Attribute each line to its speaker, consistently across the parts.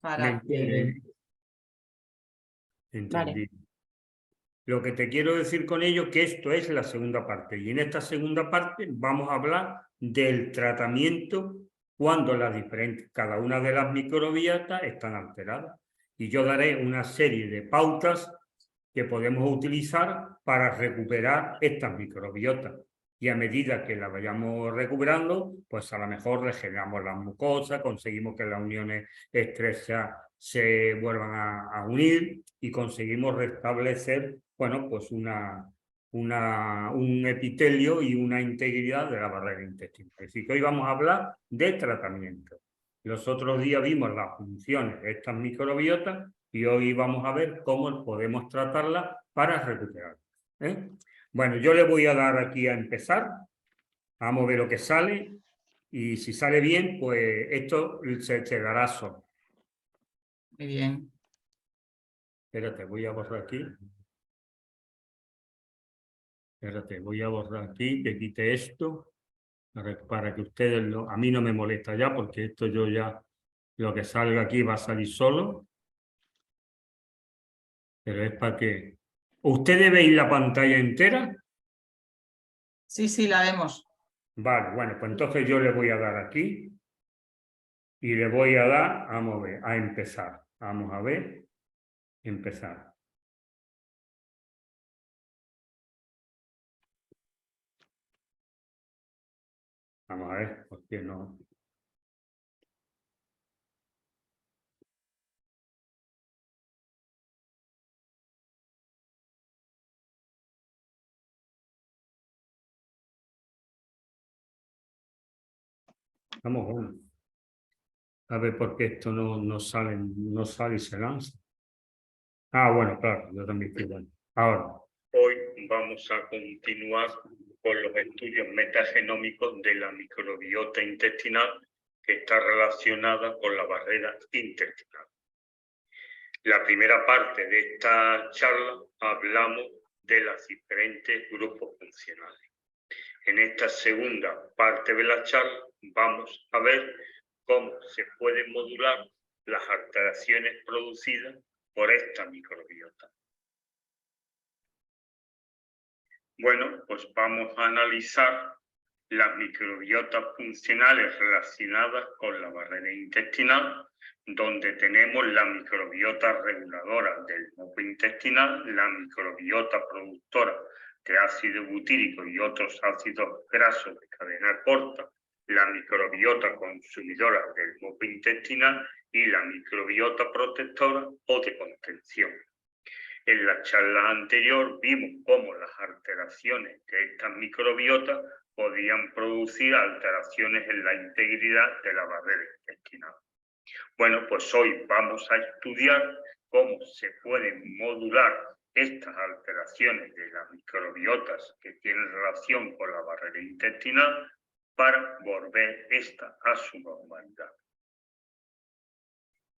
Speaker 1: ¿Me
Speaker 2: para que...
Speaker 1: entiendes? Entendí.
Speaker 2: Vale.
Speaker 1: Lo que te quiero decir con ello es que esto es la segunda parte. Y en esta segunda parte vamos a hablar del tratamiento cuando cada una de las microbiotas están alteradas. Y yo daré una serie de pautas que podemos utilizar para recuperar estas microbiotas. Y a medida que las vayamos recuperando, pues a lo mejor regeneramos las mucosas, conseguimos que las uniones estrechas se vuelvan a unir y conseguimos restablecer, bueno, pues un epitelio y una integridad de la barrera intestinal. Es decir, que hoy vamos a hablar de tratamiento. Los otros días vimos las funciones de estas microbiotas y hoy vamos a ver cómo podemos tratarlas para recuperarlas. Bueno, yo le voy a dar aquí a empezar. Vamos a ver lo que sale. Y si sale bien, pues esto se dará solo.
Speaker 2: Muy bien.
Speaker 1: Espérate, voy a borrar aquí. Espérate, voy a borrar aquí, que quite esto, para que ustedes a mí no me molesta ya, porque esto yo ya, lo que salga aquí va a salir solo. Pero es para que... ¿Ustedes veis la pantalla entera?
Speaker 2: Sí, sí, la vemos.
Speaker 1: Vale, bueno, pues entonces yo le voy a dar aquí y le voy a dar, vamos a ver, a empezar. Vamos a ver, empezar. Vamos a ver, ¿por qué no? Vamos, bueno. A ver por qué esto no sale y se lanza. Ah, bueno, claro, yo también estoy bueno. Ahora, hoy vamos a continuar con los estudios metagenómicos de la microbiota intestinal que está relacionada con la barrera intestinal. La primera parte de esta charla hablamos de los diferentes grupos funcionales. En esta segunda parte de la charla vamos a ver cómo se pueden modular las alteraciones producidas por esta microbiota. Bueno, pues vamos a analizar las microbiotas funcionales relacionadas con la barrera intestinal, donde tenemos la microbiota reguladora del moco intestinal, la microbiota productora de ácido butírico y otros ácidos grasos de cadena corta, la microbiota consumidora del moco intestinal y la microbiota protectora o de contención. En la charla anterior vimos cómo las alteraciones de estas microbiotas podían producir alteraciones en la integridad de la barrera intestinal. Bueno, pues hoy vamos a estudiar cómo se pueden modular estas alteraciones de las microbiotas que tienen relación con la barrera intestinal para volver esta a su normalidad.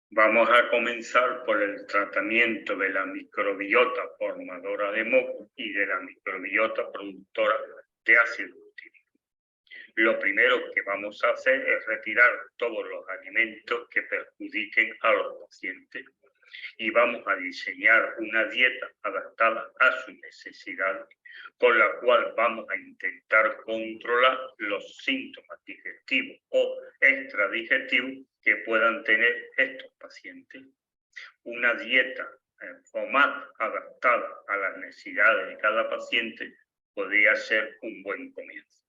Speaker 1: Vamos a comenzar por el tratamiento de la microbiota formadora de moco y de la microbiota productora de ácido butírico. Lo primero que vamos a hacer es retirar todos los alimentos que perjudiquen a los pacientes y vamos a diseñar una dieta adaptada a sus necesidades, con la cual vamos a intentar controlar los síntomas digestivos o extradigestivos que puedan tener estos pacientes. Una dieta FODMAP adaptada a las necesidades de cada paciente podría ser un buen comienzo.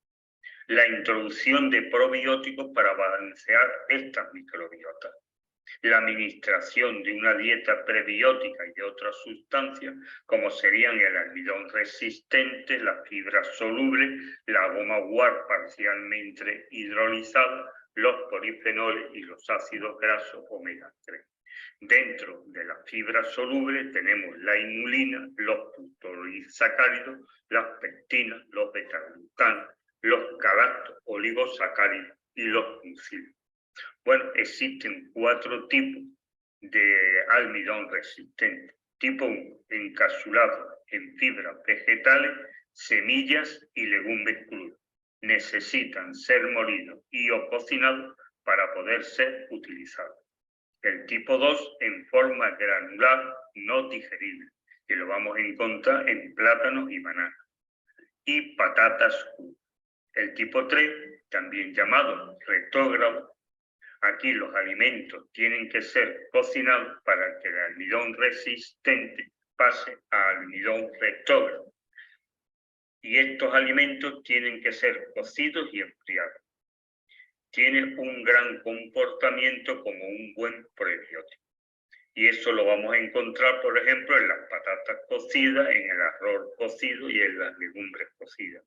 Speaker 1: La introducción de probióticos para balancear estas microbiotas. La administración de una dieta prebiótica y de otras sustancias, como serían el almidón resistente, las fibras solubles, la goma guar parcialmente hidrolizada, los polifenoles y los ácidos grasos omega 3. Dentro de las fibras solubles tenemos la inulina, los peptidosacáridos, las pectinas, los betaglucanos, los galactos oligosacáridos y los mucílados. Bueno, existen 4 tipos de almidón resistente. Tipo 1, encapsulado en fibras vegetales, semillas y legumbres crudos. Necesitan ser molidos y o cocinados para poder ser utilizados. El tipo 2 en forma granular no digerible, que lo vamos a encontrar en plátanos y bananas. Y patatas. El tipo 3, también llamado retrógrado. Aquí los alimentos tienen que ser cocinados para que el almidón resistente pase a almidón retrógrado. Y estos alimentos tienen que ser cocidos y enfriados. Tiene un gran comportamiento como un buen prebiótico. Y eso lo vamos a encontrar, por ejemplo, en las patatas cocidas, en el arroz cocido y en las legumbres cocidas.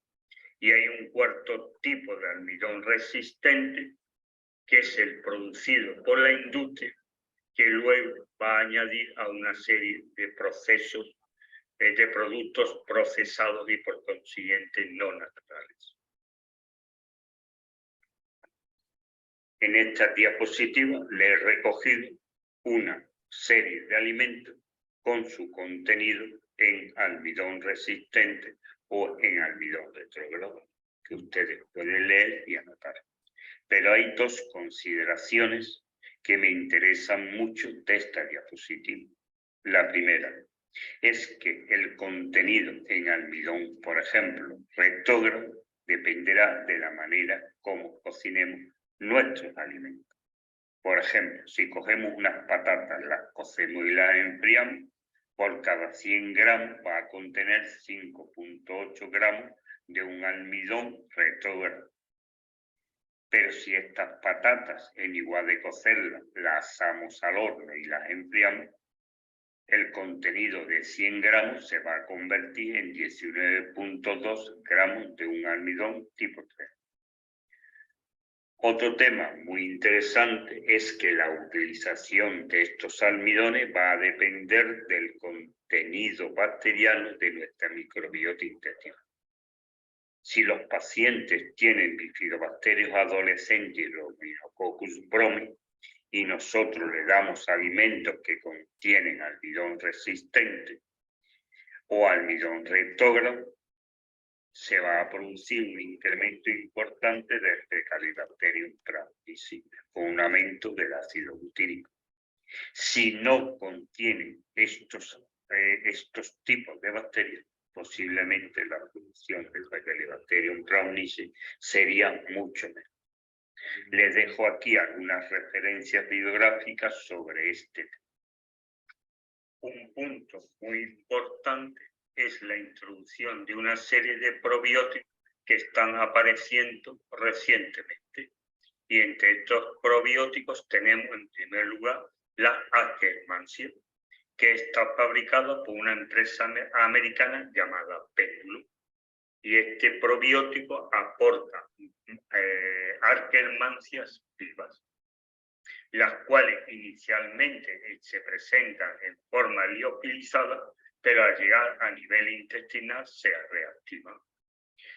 Speaker 1: Y hay un cuarto tipo de almidón resistente, que es el producido por la industria, que luego va a añadir a una serie de procesos, de productos procesados y por consiguiente no naturales. En esta diapositiva le he recogido una serie de alimentos con su contenido en almidón resistente o en almidón retrógrado, que ustedes pueden leer y anotar. Pero hay dos consideraciones que me interesan mucho de esta diapositiva. La primera es que el contenido en almidón, por ejemplo, retrógrado, dependerá de la manera como cocinemos nuestros alimentos. Por ejemplo, si cogemos unas patatas, las cocemos y las enfriamos, por cada 100 gramos va a contener 5,8 gramos de un almidón retrógrado. Pero si estas patatas, en igual de cocerlas, las asamos al horno y las enfriamos, el contenido de 100 gramos se va a convertir en 19,2 gramos de un almidón tipo 3. Otro tema muy interesante es que la utilización de estos almidones va a depender del contenido bacteriano de nuestra microbiota intestinal. Si los pacientes tienen bifidobacterios adolescentes y Rhamnococcus brommi y nosotros le damos alimentos que contienen almidón resistente o almidón retrógrado, se va a producir un incremento importante del Calypterium transmissio con un aumento del ácido butírico. Si no contienen estos tipos de bacterias, posiblemente la producción del Calypterium transmissio sería mucho menor. Les dejo aquí algunas referencias bibliográficas sobre este tema. Un punto muy importante es la introducción de una serie de probióticos que están apareciendo recientemente. Y entre estos probióticos tenemos en primer lugar la Akkermansia, que está fabricada por una empresa americana llamada Péndulo. Y este probiótico aporta Akkermansias vivas, las cuales inicialmente se presentan en forma liofilizada, pero al llegar a nivel intestinal se reactivan.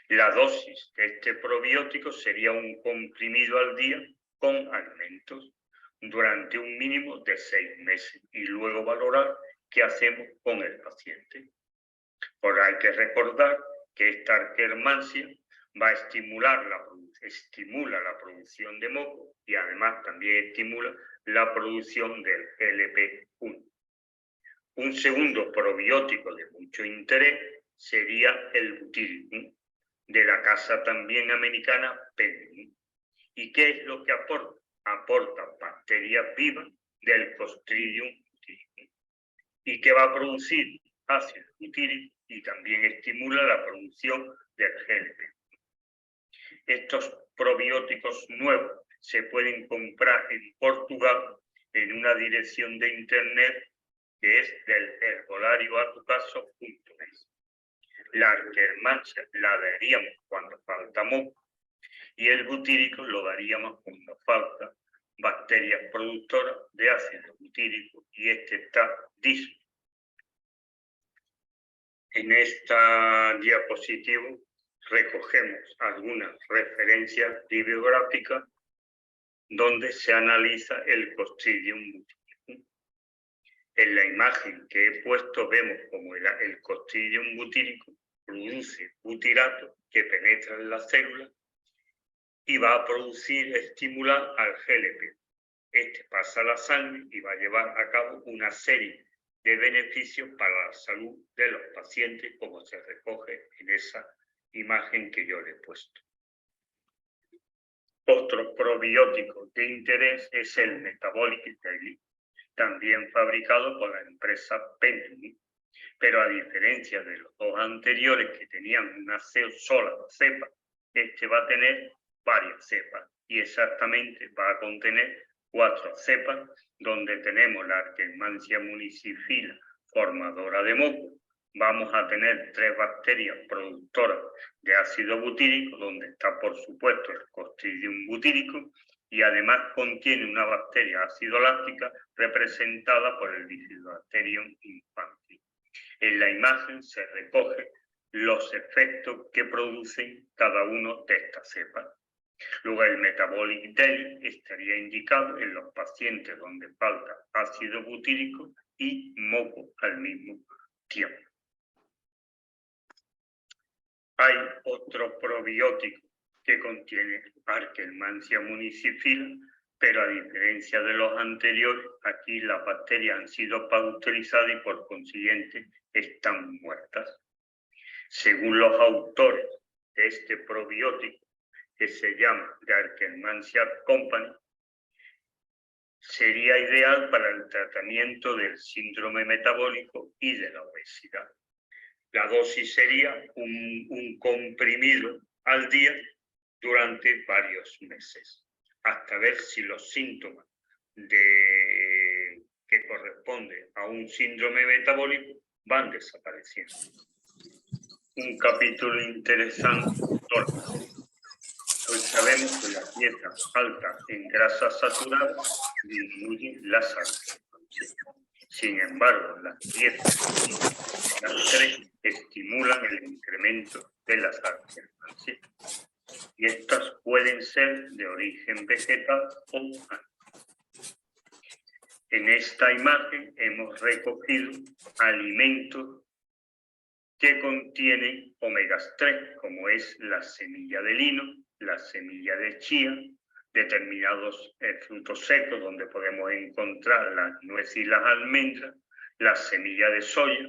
Speaker 1: La dosis de este probiótico sería un comprimido al día con alimentos durante un mínimo de 6 meses y luego valorar qué hacemos con el paciente. Ahora hay que recordar que esta Akkermansia va a estimula la producción de moco y además también estimula la producción del GLP-1. Un segundo probiótico de mucho interés sería el Butyricum, de la casa también americana Péndulo. ¿Y qué es lo que aporta? Aporta bacterias vivas del Clostridium butyricum y que va a producir ácido butírico y también estimula la producción del GLP. Estos probióticos nuevos se pueden comprar en Portugal en una dirección de internet que es del herbolarios.es. La Akkermansia la daríamos cuando falta moco y el butírico lo daríamos cuando falta bacterias productoras de ácido butírico y este está disponible. En esta diapositiva recogemos algunas referencias bibliográficas donde se analiza el Clostridium butyricum. En la imagen que he puesto vemos como el Clostridium butyricum produce butirato que penetra en la célula y va a estimular al GLP. Este pasa a la sangre y va a llevar a cabo una serie de beneficios para la salud de los pacientes, como se recoge en esa imagen que yo le he puesto. Otro probiótico de interés es el Metabolic Daily, también fabricado por la empresa Penny, pero a diferencia de los dos anteriores que tenían una sola cepa, este va a tener varias cepas y exactamente va a contener 4 cepas, donde tenemos la Arquelmansia municipila, formadora de moco. Vamos a tener 3 bacterias productoras de ácido butírico, donde está por supuesto el Clostridium butírico, y además contiene una bacteria ácido láctica representada por el Bifidobacterium infantis. En la imagen se recogen los efectos que producen cada uno de estas cepas. Luego el Metabolic Daily estaría indicado en los pacientes donde falta ácido butírico y moco al mismo tiempo. Hay otro probiótico que contiene Arquelmansia municipila, pero a diferencia de los anteriores, aquí las bacterias han sido pasteurizadas y por consiguiente están muertas. Según los autores de este probiótico, que se llama The Arquelmansia Company, sería ideal para el tratamiento del síndrome metabólico y de la obesidad. La dosis sería un comprimido al día durante varios meses, hasta ver si los síntomas que corresponden a un síndrome metabólico van desapareciendo. Un capítulo interesante. Hoy sabemos que las dietas altas en grasas saturadas disminuyen la salud. Sin embargo, las dietas estimulan el incremento de las arquelmansias. Y estas pueden ser de origen vegetal o animal. En esta imagen hemos recogido alimentos que contienen omegas 3, como es la semilla de lino, la semilla de chía, determinados frutos secos donde podemos encontrar las nueces y las almendras, la semilla de soya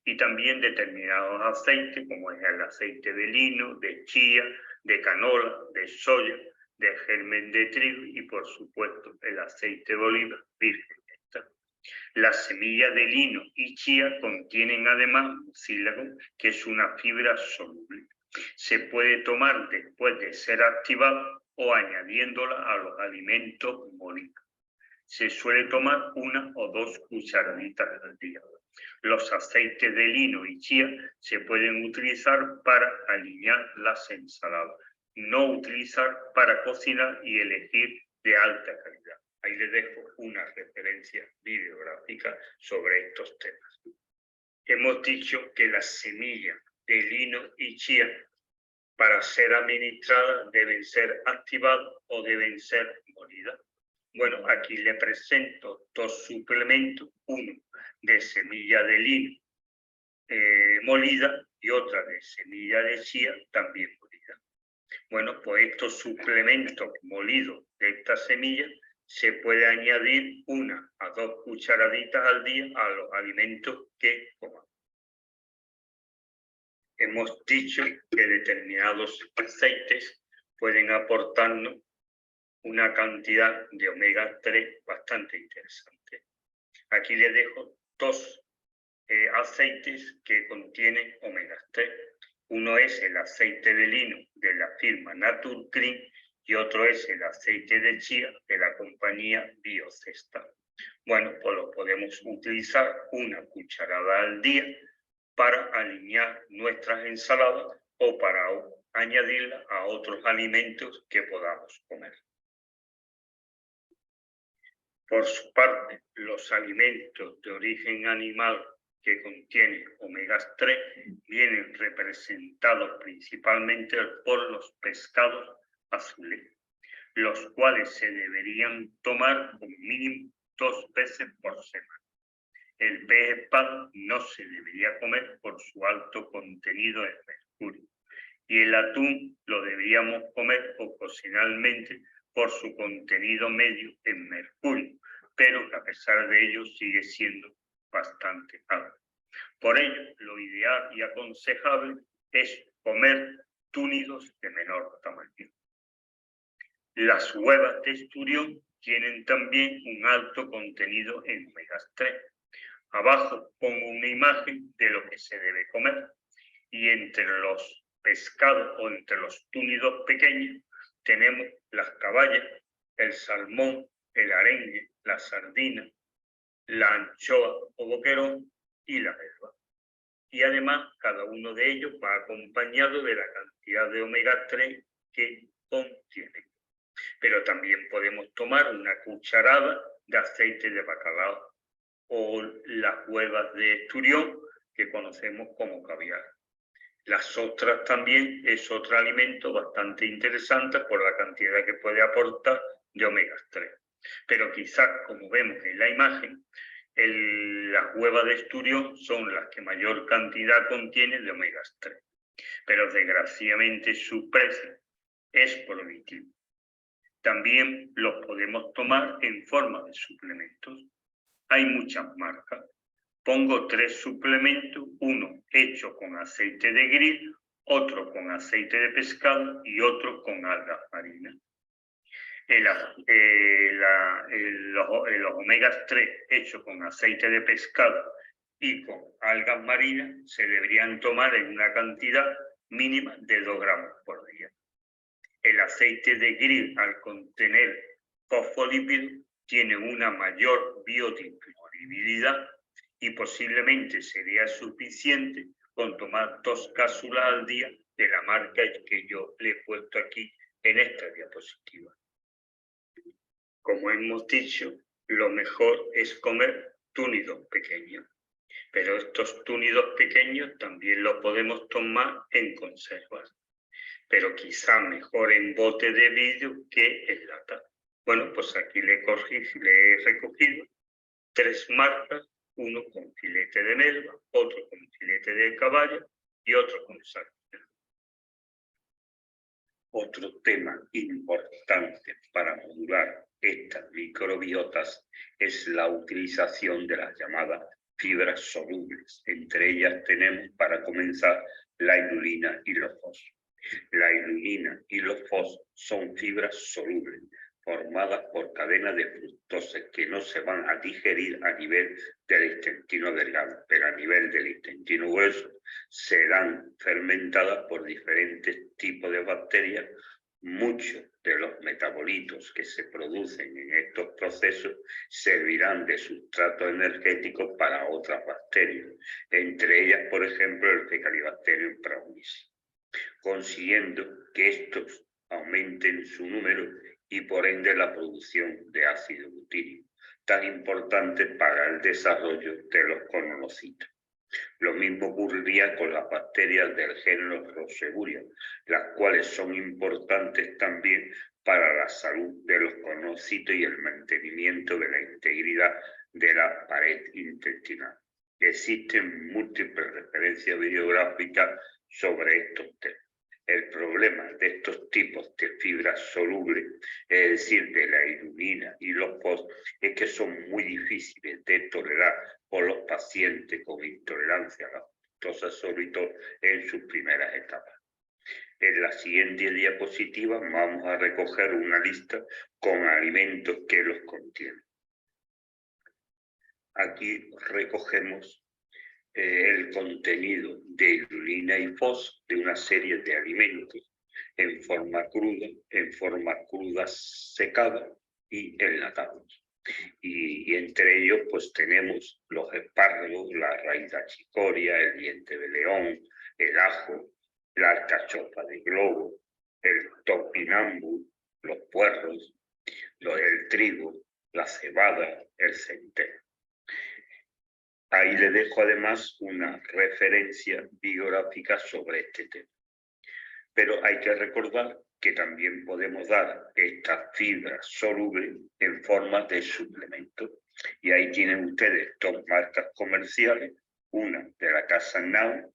Speaker 1: y también determinados aceites como es el aceite de lino, de chía, de canola, de soya, de germen de trigo y por supuesto el aceite de oliva virgen. Las semillas de lino y chía contienen además mucílago, que es una fibra soluble. Se puede tomar después de ser activada o añadiéndola a los alimentos molidos. Se suele tomar 1 o 2 cucharaditas al día. Los aceites de lino y chía se pueden utilizar para alinear las ensaladas, no utilizar para cocinar y elegir de alta calidad. Ahí les dejo una referencia bibliográfica sobre estos temas. Hemos dicho que las semillas de lino y chía, para ser administradas, deben ser activadas o deben ser molidas. Bueno, aquí le presento 2 suplementos, uno de semilla de lino molida y otra de semilla de chía también molida. Bueno, pues estos suplementos molidos de estas semillas se puede añadir 1 a 2 cucharaditas al día a los alimentos que comamos. Hemos dicho que determinados aceites pueden aportarnos una cantidad de omega 3 bastante interesante. Aquí les dejo 2 aceites que contienen omega 3. Uno es el aceite de lino de la firma Naturclean y otro es el aceite de chía de la compañía Biocesta. Bueno, pues lo podemos utilizar 1 cucharada al día para alinear nuestras ensaladas o para añadirla a otros alimentos que podamos comer. Por su parte, los alimentos de origen animal que contienen omegas 3 vienen representados principalmente por los pescados azules, los cuales se deberían tomar como mínimo 2 veces por semana. El pez espada no se debería comer por su alto contenido en mercurio y el atún lo deberíamos comer ocasionalmente por su contenido medio en mercurio, pero que a pesar de ello sigue siendo bastante alto. Por ello, lo ideal y aconsejable es comer túnidos de menor tamaño. Las huevas de esturión tienen también un alto contenido en omegas 3. Abajo pongo una imagen de lo que se debe comer y entre los pescados o entre los túnidos pequeños tenemos las caballas, el salmón, el arenque, la sardina, la anchoa o boquerón y la melva. Y además cada uno de ellos va acompañado de la cantidad de omega 3 que contiene. Pero también podemos tomar una cucharada de aceite de bacalao o las huevas de esturión que conocemos como caviar. Las ostras también es otro alimento bastante interesante por la cantidad que puede aportar de omega 3. Pero quizás, como vemos en la imagen, las huevas de esturión son las que mayor cantidad contienen de omega 3. Pero desgraciadamente su precio es prohibitivo. También los podemos tomar en forma de suplementos. Hay muchas marcas. Pongo 3 suplementos, uno hecho con aceite de grill, otro con aceite de pescado y otro con algas marinas. Los omegas 3 hechos con aceite de pescado y con algas marinas se deberían tomar en una cantidad mínima de 2 gramos por día. El aceite de grill, al contener fosfolípidos, tiene una mayor biodisponibilidad y posiblemente sería suficiente con tomar 2 cápsulas al día de la marca que yo le he puesto aquí en esta diapositiva. Como hemos dicho, lo mejor es comer túnidos pequeños, pero estos túnidos pequeños también los podemos tomar en conservas, pero quizá mejor en bote de vidrio que en lata. Bueno, pues aquí le he recogido 3 marcas, uno con filete de melva, otro con filete de caballo y otro con sardina. Otro tema importante para modular estas microbiotas es la utilización de las llamadas fibras solubles. Entre ellas tenemos, para comenzar, la inulina y los fos. La inulina y los fos son fibras solubles, formadas por cadenas de fructosa que no se van a digerir a nivel del intestino delgado, pero a nivel del intestino grueso serán fermentadas por diferentes tipos de bacterias. Muchos de los metabolitos que se producen en estos procesos servirán de sustrato energético para otras bacterias, entre ellas, por ejemplo, el Fecalibacterium praunici, consiguiendo que estos aumenten su número y por ende la producción de ácido butírico, tan importante para el desarrollo de los colonocitos. Lo mismo ocurriría con las bacterias del género Roseburia, las cuales son importantes también para la salud de los colonocitos y el mantenimiento de la integridad de la pared intestinal. Existen múltiples referencias bibliográficas sobre estos temas. El problema de estos tipos de fibras solubles, es decir, de la inulina y los fos, es que son muy difíciles de tolerar por los pacientes con intolerancia a la fructosa, sobre todo en sus primeras etapas. En la siguiente diapositiva vamos a recoger una lista con alimentos que los contienen. Aquí recogemos el contenido de inulina y fos de una serie de alimentos en forma cruda secada y enlatados. Y entre ellos pues tenemos los espárragos, la raíz de achicoria, el diente de león, el ajo, la alcachofa de globo, el topinambur, los puerros, el trigo, la cebada, el centeno. Ahí le dejo además una referencia bibliográfica sobre este tema. Pero hay que recordar que también podemos dar estas fibras solubles en forma de suplemento. Y ahí tienen ustedes 2 marcas comerciales, una de la casa Now,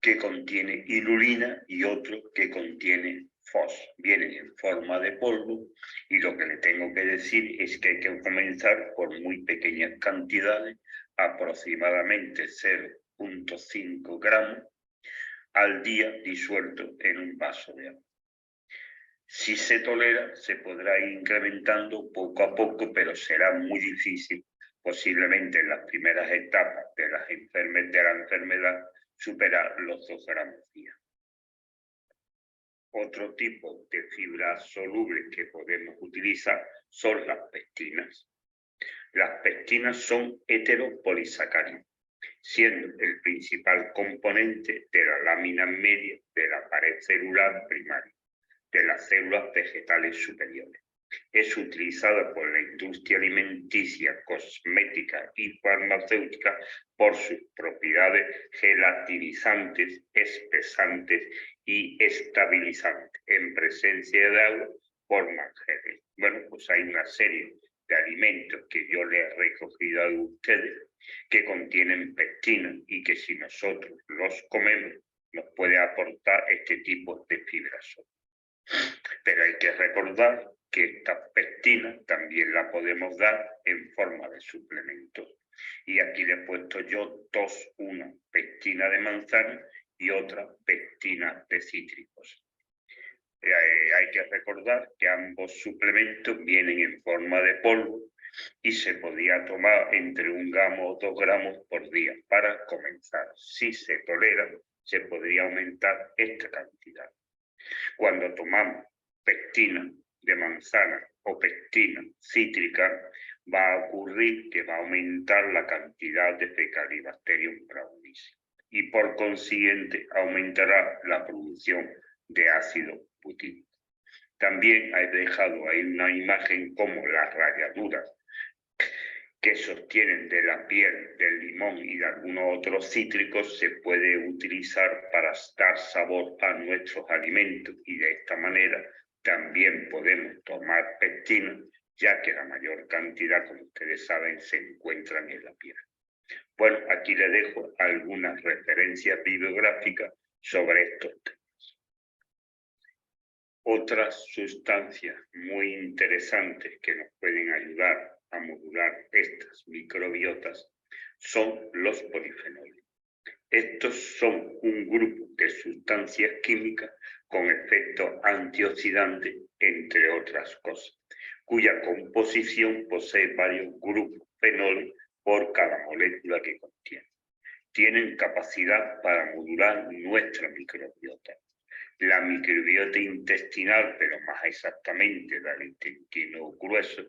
Speaker 1: que contiene inulina, y otro que contiene FOS vienen en forma de polvo y lo que le tengo que decir es que hay que comenzar por muy pequeñas cantidades, aproximadamente 0,5 gramos al día disuelto en un vaso de agua. Si se tolera, se podrá ir incrementando poco a poco, pero será muy difícil, posiblemente en las primeras etapas de la enfermedad, superar los 2 gramos día. Otro tipo de fibras solubles que podemos utilizar son las pectinas. Las pectinas son heteropolisacáridos, siendo el principal componente de la lámina media de la pared celular primaria de las células vegetales superiores. Es utilizada por la industria alimenticia, cosmética y farmacéutica por sus propiedades gelatinizantes, espesantes y estabilizantes. En presencia de agua, forman geles. Bueno, pues hay una serie de alimentos que yo les he recogido a ustedes que contienen pectina y que si nosotros los comemos nos puede aportar este tipo de fibras. Pero hay que recordar que esta pectina también la podemos dar en forma de suplementos. Y aquí le he puesto yo dos, una pectina de manzana y otra pectina de cítricos. Hay que recordar que ambos suplementos vienen en forma de polvo y se podía tomar entre 1 gramo o 2 gramos por día para comenzar. Si se tolera, se podría aumentar esta cantidad. Cuando tomamos pectina de manzana o pectina cítrica, va a ocurrir que va a aumentar la cantidad de Fecalibacterium brownies y por consiguiente aumentará la producción de ácido butírico. También he dejado ahí una imagen como las rayaduras que sostienen de la piel del limón y de algunos otros cítricos se puede utilizar para dar sabor a nuestros alimentos y de esta manera también podemos tomar pectina, ya que la mayor cantidad, como ustedes saben, se encuentran en la piel. Bueno, aquí les dejo algunas referencias bibliográficas sobre estos temas. Otras sustancias muy interesantes que nos pueden ayudar a modular estas microbiotas son los polifenoles. Estos son un grupo de sustancias químicas con efecto antioxidante, entre otras cosas, cuya composición posee varios grupos fenoles por cada molécula que contiene. Tienen capacidad para modular nuestra microbiota. La microbiota intestinal, pero más exactamente la del intestino grueso,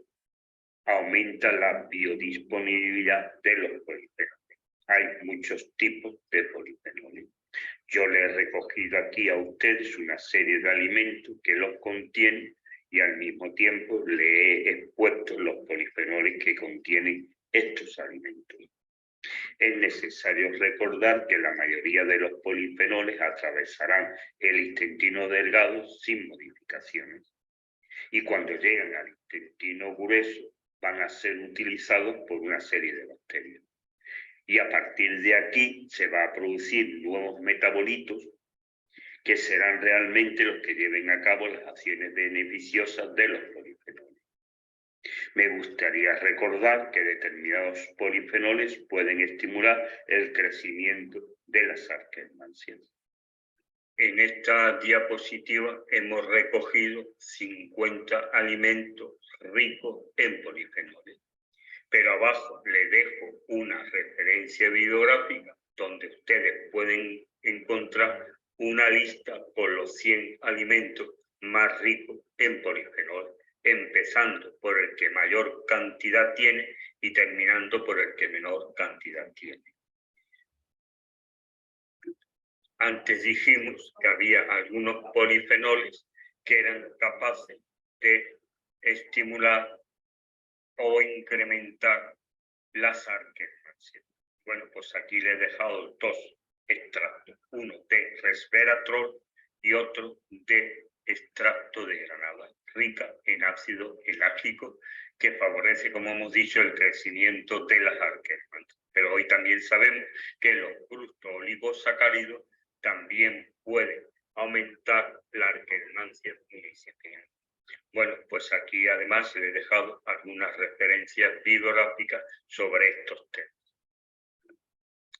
Speaker 1: aumenta la biodisponibilidad de los polifenoles. Hay muchos tipos de polifenoles. Yo les he recogido aquí a ustedes una serie de alimentos que los contienen y al mismo tiempo les he expuesto los polifenoles que contienen estos alimentos. Es necesario recordar que la mayoría de los polifenoles atravesarán el intestino delgado sin modificaciones. Y cuando llegan al intestino grueso, van a ser utilizados por una serie de bacterias. Y a partir de aquí se va a producir nuevos metabolitos que serán realmente los que lleven a cabo las acciones beneficiosas de los polifenoles. Me gustaría recordar que determinados polifenoles pueden estimular el crecimiento de las arqueas. En esta diapositiva hemos recogido 50 alimentos ricos en polifenoles, pero abajo les dejo una referencia bibliográfica donde ustedes pueden encontrar una lista con los 100 alimentos más ricos en polifenoles, empezando por el que mayor cantidad tiene y terminando por el que menor cantidad tiene. Antes dijimos que había algunos polifenoles que eran capaces de estimular o incrementar las arqueas. Bueno, pues aquí les he dejado dos extractos, uno de resveratrol y otro de extracto de granada, rica en ácido elágico, que favorece, como hemos dicho, el crecimiento de las arqueas. Pero hoy también sabemos que los fructooliposacáridos también pueden aumentar la arquelmancia municipal. Bueno, pues aquí además le he dejado algunas referencias bibliográficas sobre estos temas.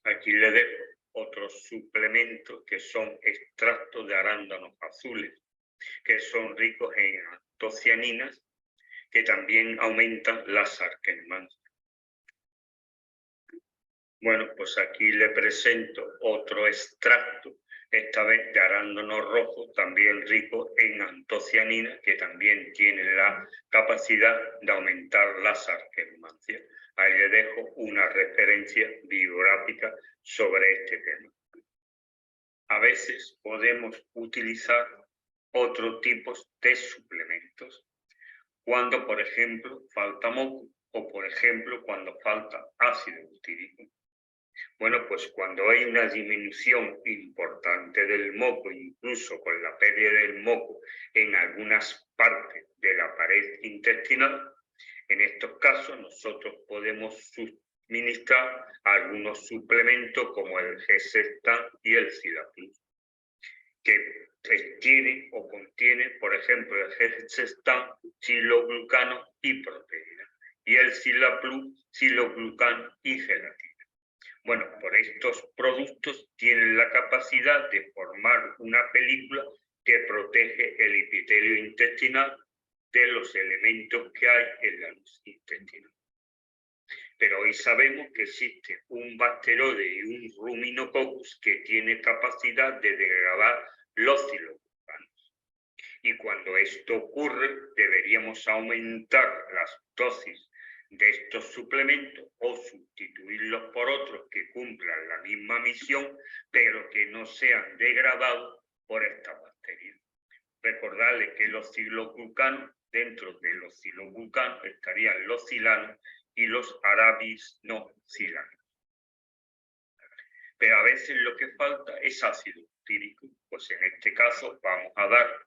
Speaker 1: Aquí le dejo otros suplementos que son extractos de arándanos azules, que son ricos en antocianinas, que también aumentan las arquelmancias. Bueno, pues aquí le presento otro extracto, esta vez de arándano rojo, también rico en antocianinas, que también tiene la capacidad de aumentar las arquelmancias. Ahí le dejo una referencia bibliográfica sobre este tema. A veces podemos utilizar otros tipos de suplementos. Cuando, por ejemplo, falta moco o, por ejemplo, cuando falta ácido butírico. Bueno, pues cuando hay una disminución importante del moco, incluso con la pérdida del moco en algunas partes de la pared intestinal, en estos casos nosotros podemos suministrar algunos suplementos como el G-Sextan y el Cilaplus, que tiene o contiene, por ejemplo, el G-Sextan, siloglucano y proteína, y el Cilaplus, siloglucano y gelatina. Bueno, por estos productos tienen la capacidad de formar una película que protege el epitelio intestinal de los elementos que hay en la luz intestinal. Pero hoy sabemos que existe un bacteroide y un ruminococcus que tiene capacidad de degradar los siloglucanos. Y cuando esto ocurre, deberíamos aumentar las dosis de estos suplementos o sustituirlos por otros que cumplan la misma misión, pero que no sean degradados por estas bacterias. Recordarles que los siloglucanos, dentro de los siloglucanos estarían los silanos y los arabinosilanos. Pero a veces lo que falta es ácido butírico. Pues en este caso vamos a dar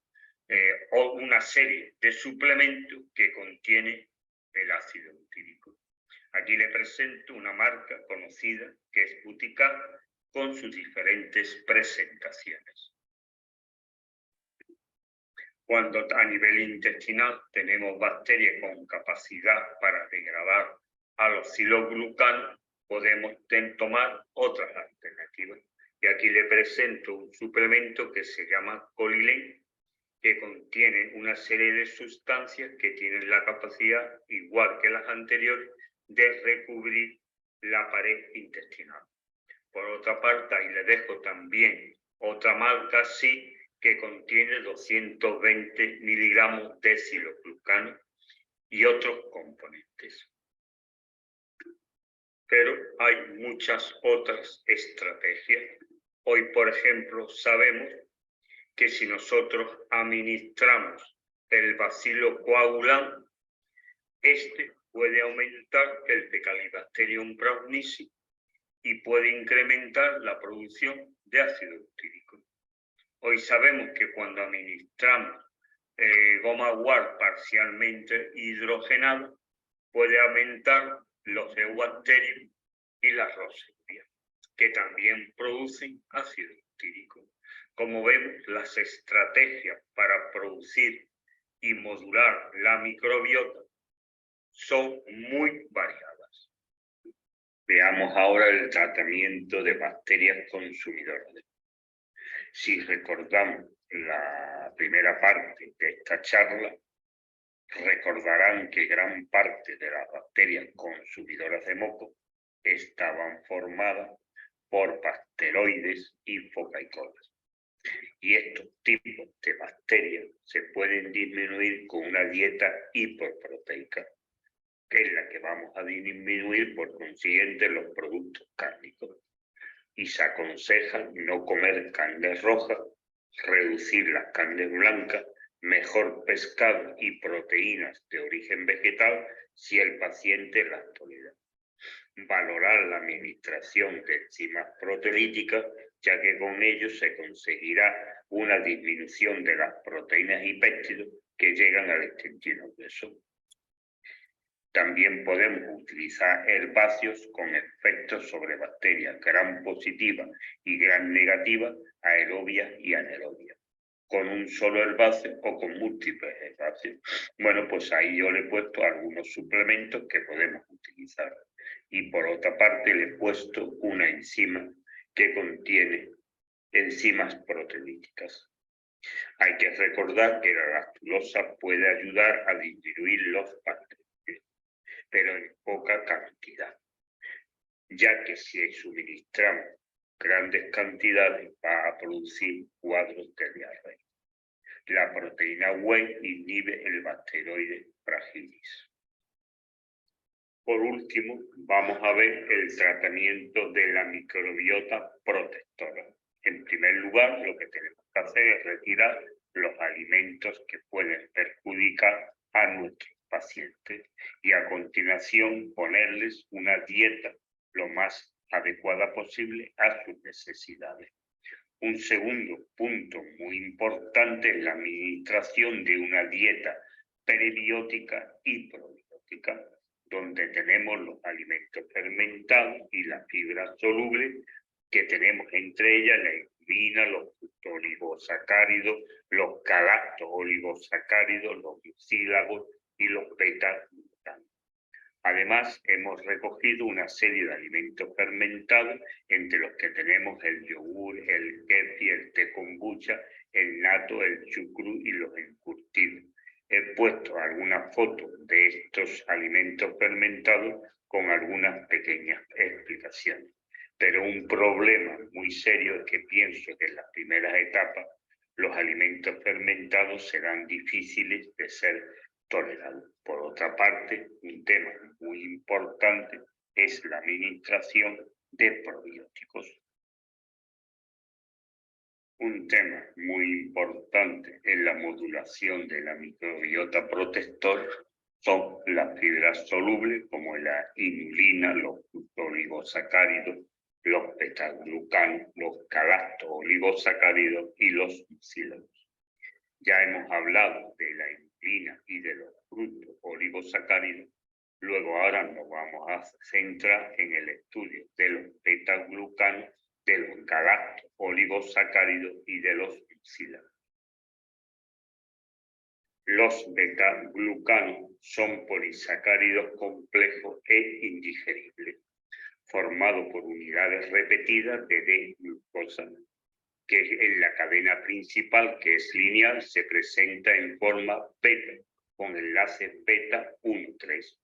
Speaker 1: una serie de suplementos que contienen el ácido butírico. Aquí le presento una marca conocida que es Buticar con sus diferentes presentaciones. Cuando a nivel intestinal tenemos bacterias con capacidad para degradar a los siloglucanos, podemos tomar otras alternativas. Y aquí le presento un suplemento que se llama Colilen, que contiene una serie de sustancias que tienen la capacidad, igual que las anteriores, de recubrir la pared intestinal. Por otra parte, ahí le dejo también otra marca, sí, que contiene 220 miligramos de siloglucano y otros componentes. Pero hay muchas otras estrategias. Hoy, por ejemplo, sabemos que si nosotros administramos el bacilo coagulant, este puede aumentar el Fecalibacterium browniesi y puede incrementar la producción de ácido butírico. Hoy sabemos que cuando administramos goma guar parcialmente hidrogenado, puede aumentar los eubacterium y las roselias, que también producen ácido butírico. Como vemos, las estrategias para producir y modular la microbiota son muy variadas. Veamos ahora el tratamiento de bacterias consumidoras. Si recordamos la primera parte de esta charla, recordarán que gran parte de las bacterias consumidoras de moco estaban formadas por bacteroides y focaicolas. Y estos tipos de bacterias se pueden disminuir con una dieta hipoproteica, que es la que vamos a disminuir por consiguiente los productos cárnicos. Y se aconseja no comer carnes rojas, reducir las carnes blancas, mejor pescado y proteínas de origen vegetal si el paciente las tolera. Valorar la administración de enzimas proteolíticas, ya que con ello se conseguirá una disminución de las proteínas y péptidos que llegan al intestino grueso. También podemos utilizar herbáceos con efectos sobre bacterias gram positivas y gram negativas, aerobias y anaerobias. con un solo herbáceo o con múltiples herbáceos. Bueno, pues ahí yo le he puesto algunos suplementos que podemos utilizar. Y por otra parte le he puesto una enzima que contiene enzimas proteolíticas. Hay que recordar que la lactulosa puede ayudar a disminuir los bacterios, pero en poca cantidad, ya que si suministramos grandes cantidades va a producir cuadros de diarrea. La proteína whey inhibe el bacteroide fragilis. Por último, vamos a ver el tratamiento de la microbiota protectora. En primer lugar, lo que tenemos que hacer es retirar los alimentos que pueden perjudicar a nuestros pacientes y a continuación ponerles una dieta lo más adecuada posible a sus necesidades. Un segundo punto muy importante es la administración de una dieta prebiótica y probiótica, donde tenemos los alimentos fermentados y la fibra soluble, que tenemos entre ellas la inulina, los fructooligosacáridos, los galacto-oligosacáridos, los mucílagos y los beta-glucanos. Además, hemos recogido una serie de alimentos fermentados, entre los que tenemos el yogur, el kefir, el té kombucha, el natto, el chucrut y los encurtidos. He puesto algunas fotos de estos alimentos fermentados con algunas pequeñas explicaciones. Pero un problema muy serio es que pienso que en las primeras etapas los alimentos fermentados serán difíciles de ser tolerados. Por otra parte, un tema muy importante es la administración de probióticos. Un tema muy importante en la modulación de la microbiota protectora son las fibras solubles como la inulina, los fructooligosacáridos, los beta-glucanos, los galacto-oligosacáridos y los mucílagos. Ya hemos hablado de la inulina y de los fructooligosacáridos. Luego ahora nos vamos a centrar en el estudio de los beta-glucanos, de los galacto-oligosacáridos y de los mucílagos. Los beta-glucanos son polisacáridos complejos e indigeribles, formados por unidades repetidas de D-glucosa, que en la cadena principal, que es lineal, se presenta en forma beta, con enlace beta 1,3.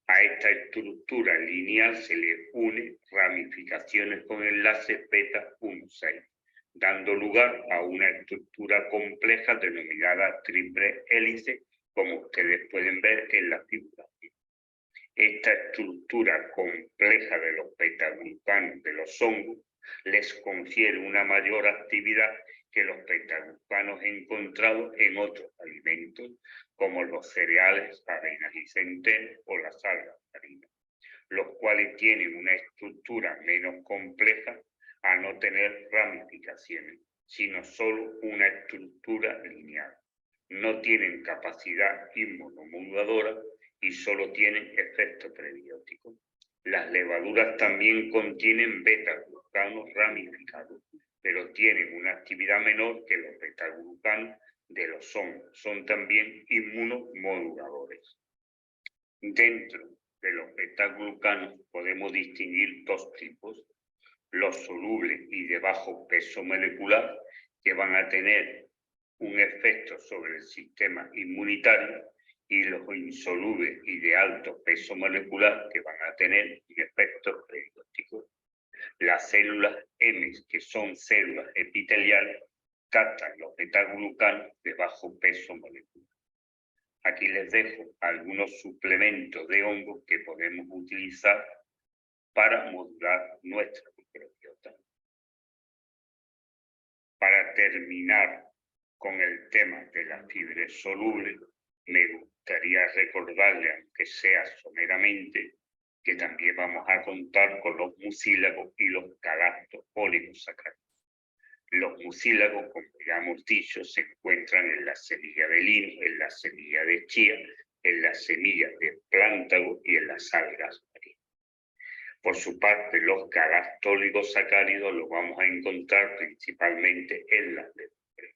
Speaker 1: A esta estructura lineal se le une ramificaciones con enlace beta 1,6, dando lugar a una estructura compleja denominada triple hélice, como ustedes pueden ver en la figura. Esta estructura compleja de los beta-glucanos de los hongos les confiere una mayor actividad que los beta-glucanos encontrados en otros alimentos, como los cereales, avenas y centeno o las algas marinas, los cuales tienen una estructura menos compleja a no tener ramificaciones, sino solo una estructura lineal. No tienen capacidad inmunomoduladora y solo tienen efecto prebiótico. Las levaduras también contienen beta-glucanos ramificados, pero tienen una actividad menor que los beta-glucanos de los hongos. Son también inmunomoduladores. Dentro de los beta-glucanos podemos distinguir dos tipos: los solubles y de bajo peso molecular, que van a tener un efecto sobre el sistema inmunitario, y los insolubles y de alto peso molecular, que van a tener un efecto prebiótico. Las células M, que son células epiteliales, captan los beta-glucanos de bajo peso molecular. Aquí les dejo algunos suplementos de hongos que podemos utilizar para modular nuestra microbiota. Para terminar con el tema de las fibras solubles, me gustaría recordarle, aunque sea someramente, que también vamos a contar con los mucílagos y los galacto-oligosacáridos. Los mucílagos, como ya hemos dicho, se encuentran en la semilla de lino, en la semilla de chía, en las semillas de plántago y en las algas marinas. Por su parte, los galacto-oligosacáridos los vamos a encontrar principalmente en las legumbres.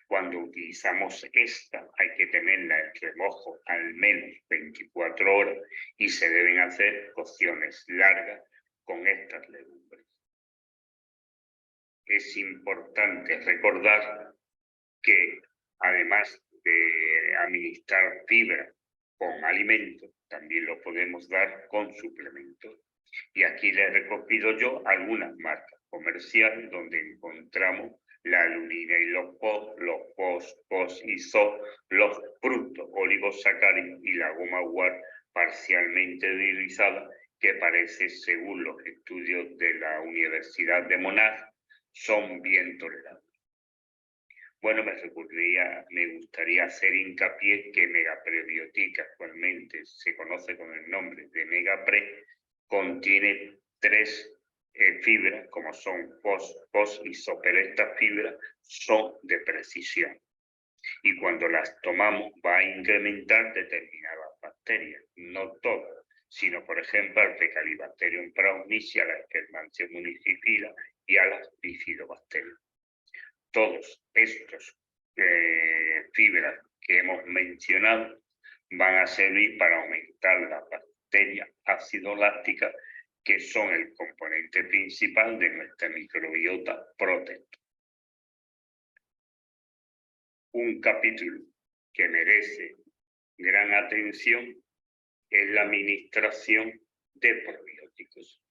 Speaker 1: Cuando utilizamos esta, hay que tenerla en remojo al menos 24 horas y se deben hacer cocciones largas con estas legumbres. Es importante recordar que además de administrar fibra con alimentos, también lo podemos dar con suplementos. Y aquí les he recogido yo algunas marcas comerciales donde encontramos la lunina y los POS y SO, los frutos oligosacáridos y la goma guar parcialmente dirizada, que parece, según los estudios de la Universidad de Monash, son bien tolerables. Bueno, me gustaría hacer hincapié que Megaprebiotic, actualmente se conoce con el nombre de Megapre, contiene 3 fibras, como son POS y SO, pero estas fibras son de precisión. Y cuando las tomamos va a incrementar determinadas bacterias, no todas, sino por ejemplo al Fecalibacterium prausnicia, a la Escherichia municipila y a las bifidobacterias. Todos estos fibras que hemos mencionado van a servir para aumentar las bacterias ácido lácticas, que son el componente principal de nuestra microbiota protectora. Un capítulo que merece gran atención es la administración de probióticos.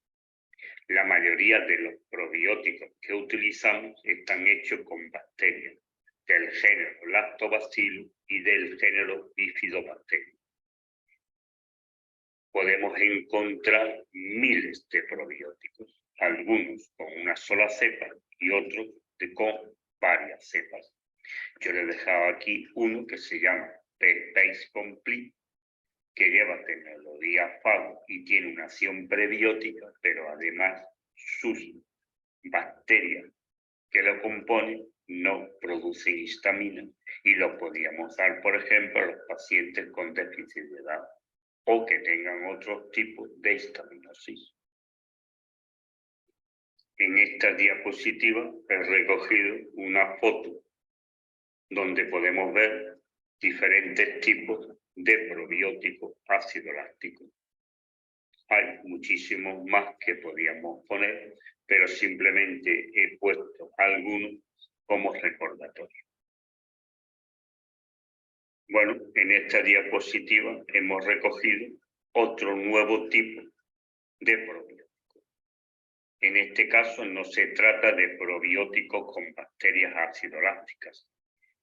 Speaker 1: La mayoría de los probióticos que utilizamos están hechos con bacterias del género Lactobacillus y del género Bifidobacterium. Podemos encontrar miles de probióticos, algunos con una sola cepa y otros con varias cepas. Yo les he dejado aquí uno que se llama Base Complete, que lleva tecnología FAO y tiene una acción prebiótica, pero además sus bacterias que lo componen no producen histamina y lo podríamos dar, por ejemplo, a los pacientes con déficit de edad o que tengan otros tipos de histaminosis. En esta diapositiva he recogido una foto donde podemos ver diferentes tipos de probióticos ácido lácticos. Hay muchísimos más que podríamos poner, pero simplemente he puesto algunos como recordatorio. Bueno, en esta diapositiva hemos recogido otro nuevo tipo de probiótico. En este caso no se trata de probióticos con bacterias ácido-lácticas,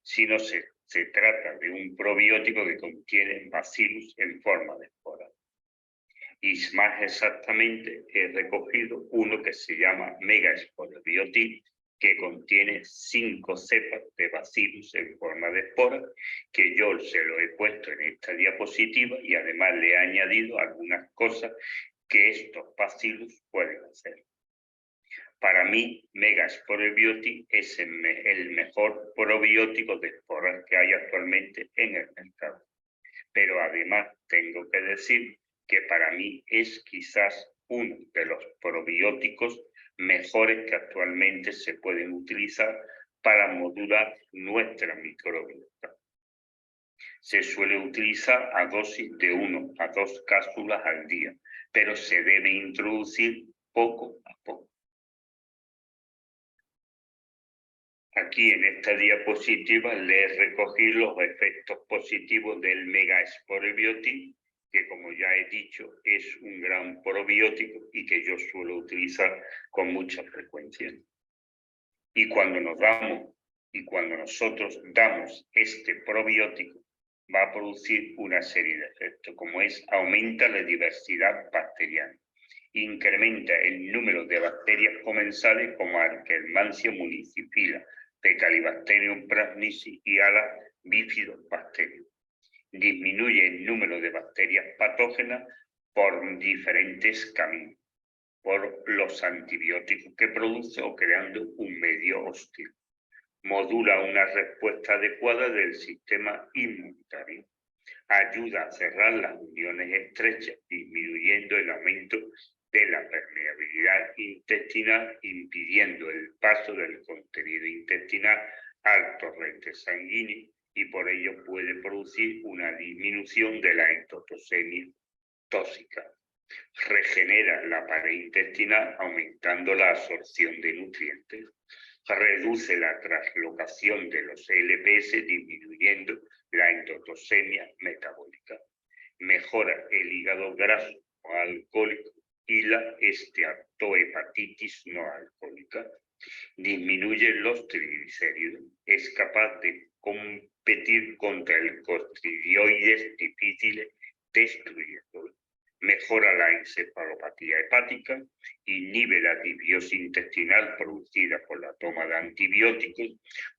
Speaker 1: sino se trata de un probiótico que contiene bacillus en forma de espora. Y más exactamente he recogido uno que se llama Megasporobiotic, que contiene 5 cepas de bacillus en forma de espora, que yo se lo he puesto en esta diapositiva y además le he añadido algunas cosas que estos bacillus pueden hacer. Para mí, Megasporobiotic es el mejor probiótico de esporas que hay actualmente en el mercado. Pero además tengo que decir que para mí es quizás uno de los probióticos mejores que actualmente se pueden utilizar para modular nuestra microbiota. Se suele utilizar a dosis de 1 a 2 cápsulas al día, pero se debe introducir poco a poco. Aquí en esta diapositiva les recogí los efectos positivos del Megasporobiotic, que como ya he dicho es un gran probiótico y que yo suelo utilizar con mucha frecuencia. Y cuando nosotros damos este probiótico, va a producir una serie de efectos, como es aumenta la diversidad bacteriana, incrementa el número de bacterias comensales como Akkermansia municipila, Fecalibacterium prausnicia y a la Bifidobacterium. Disminuye el número de bacterias patógenas por diferentes caminos, por los antibióticos que produce o creando un medio hostil. Modula una respuesta adecuada del sistema inmunitario. Ayuda a cerrar las uniones estrechas, disminuyendo el aumento de la permeabilidad intestinal, impidiendo el paso del contenido intestinal al torrente sanguíneo y por ello puede producir una disminución de la endotoxemia tóxica. Regenera la pared intestinal aumentando la absorción de nutrientes. Reduce la translocación de los LPS disminuyendo la endotoxemia metabólica. Mejora el hígado graso no alcohólico y la esteatohepatitis no alcohólica. Disminuye los triglicéridos. Es capaz de competir contra el coccidioides difíciles destruyéndolo. Mejora la encefalopatía hepática, inhibe la disbiosis intestinal producida por la toma de antibióticos,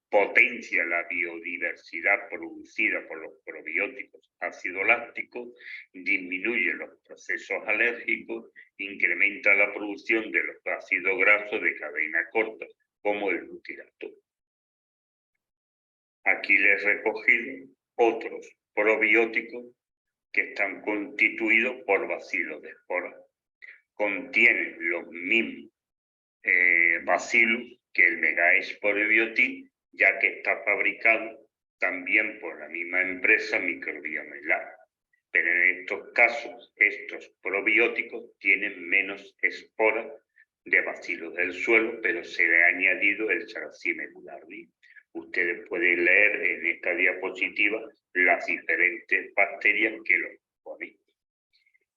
Speaker 1: potencia la biodiversidad producida por los probióticos ácido lácticos, disminuye los procesos alérgicos, incrementa la producción de los ácidos grasos de cadena corta, como el butirato. Aquí les he recogido otros probióticos que están constituidos por bacilos de espora. Contienen los mismos bacilos que el Megaesporobiotic, ya que está fabricado también por la misma empresa Microbiome Lab. Pero en estos casos, estos probióticos tienen menos esporas de bacilos del suelo, pero se le ha añadido el Sarcine boulardii. Ustedes pueden leer en esta diapositiva las diferentes bacterias que lo componen.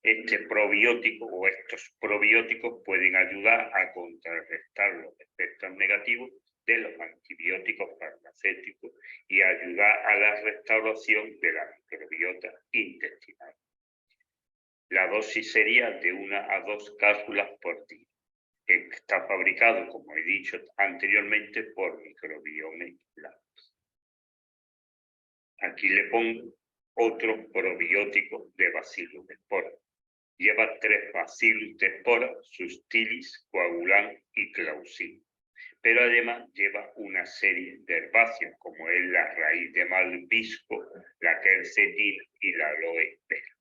Speaker 1: Este probiótico o estos probióticos pueden ayudar a contrarrestar los efectos negativos de los antibióticos farmacéuticos y ayudar a la restauración de la microbiota intestinal. La dosis sería de 1 a 2 cápsulas por día. Está fabricado, como he dicho anteriormente, por Microbiome Lab. Aquí le pongo otro probiótico de Bacillus de espora. Lleva 3 Bacillus de espora, Sustilis, Coagulan y Clausin. Pero además lleva una serie de herbáceas, como es la raíz de malvisco, la quercetina y la aloe vera.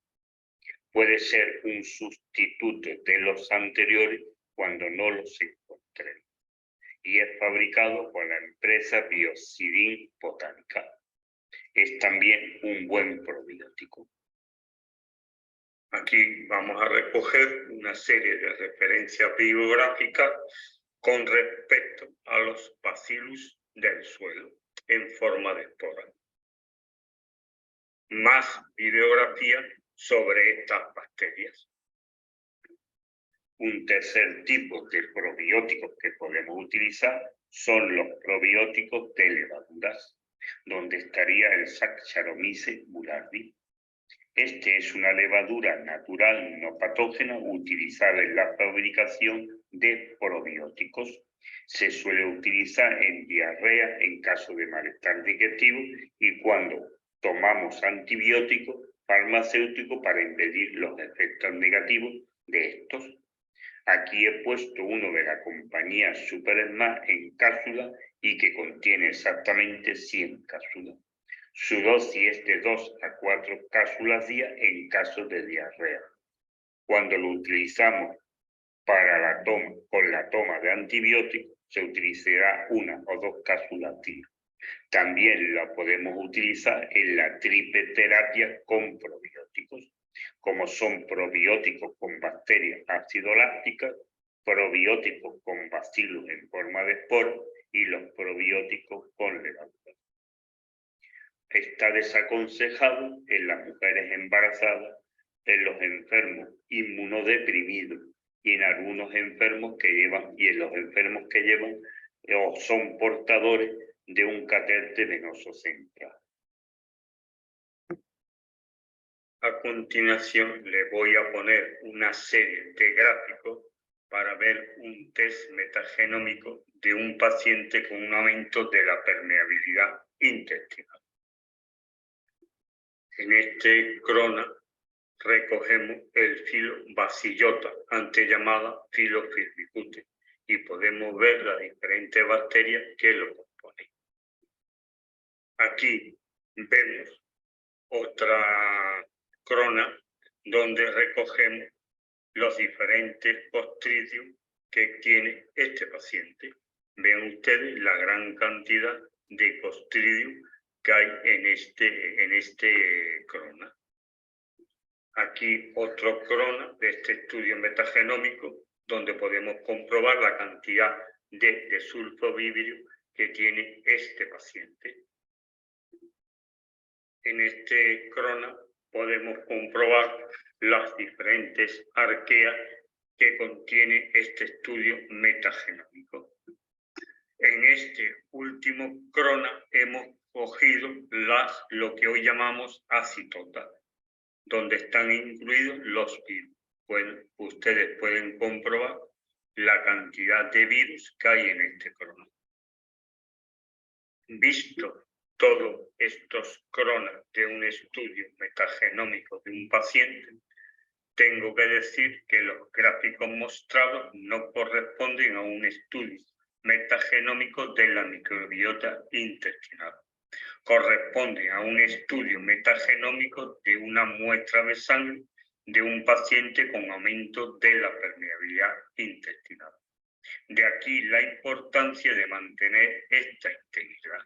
Speaker 1: Puede ser un sustituto de los anteriores cuando no los encontremos. Y es fabricado por la empresa Biocidin Botánica. Es también un buen probiótico. Aquí vamos a recoger una serie de referencias bibliográficas con respecto a los bacillus del suelo en forma de espora. Más bibliografía sobre estas bacterias. Un tercer tipo de probióticos que podemos utilizar son los probióticos de levaduras, donde estaría el Saccharomyces boulardii. Este es una levadura natural no patógena utilizada en la fabricación de probióticos. Se suele utilizar en diarrea en caso de malestar digestivo y cuando tomamos antibióticos farmacéuticos para impedir los efectos negativos de estos. Aquí he puesto uno de la compañía SuperSmart en cápsula y que contiene exactamente 100 cápsulas. Su dosis es de 2 a 4 cápsulas día en caso de diarrea. Cuando lo utilizamos para con la toma de antibióticos, se utilizará 1 o 2 cápsulas día. También la podemos utilizar en la triple terapia con probióticos, como son probióticos con bacterias ácido-lácticas, probióticos con bacillus en forma de espora y los probióticos con levaduras. Está desaconsejado en las mujeres embarazadas, en los enfermos inmunodeprimidos y en algunos enfermos que llevan o son portadores de un catéter venoso central. A continuación le voy a poner una serie de gráficos para ver un test metagenómico de un paciente con un aumento de la permeabilidad intestinal. En este crona recogemos el filo Bacillota, antes llamada filo Firmicutes, y podemos ver las diferentes bacterias que lo componen. Aquí vemos otra crona donde recogemos los diferentes Clostridium que tiene este paciente. Ven ustedes la gran cantidad de Clostridium que hay en este crona. Aquí otro crona de este estudio metagenómico donde podemos comprobar la cantidad de sulfovibrio que tiene este paciente. En este crona podemos comprobar las diferentes arqueas que contiene este estudio metagenómico. En este último crona hemos cogido lo que hoy llamamos acitotas, donde están incluidos los virus. Bueno, ustedes pueden comprobar la cantidad de virus que hay en este crona. Visto todos estos cronas de un estudio metagenómico de un paciente, tengo que decir que los gráficos mostrados no corresponden a un estudio metagenómico de la microbiota intestinal. Corresponde a un estudio metagenómico de una muestra de sangre de un paciente con aumento de la permeabilidad intestinal. De aquí la importancia de mantener esta integridad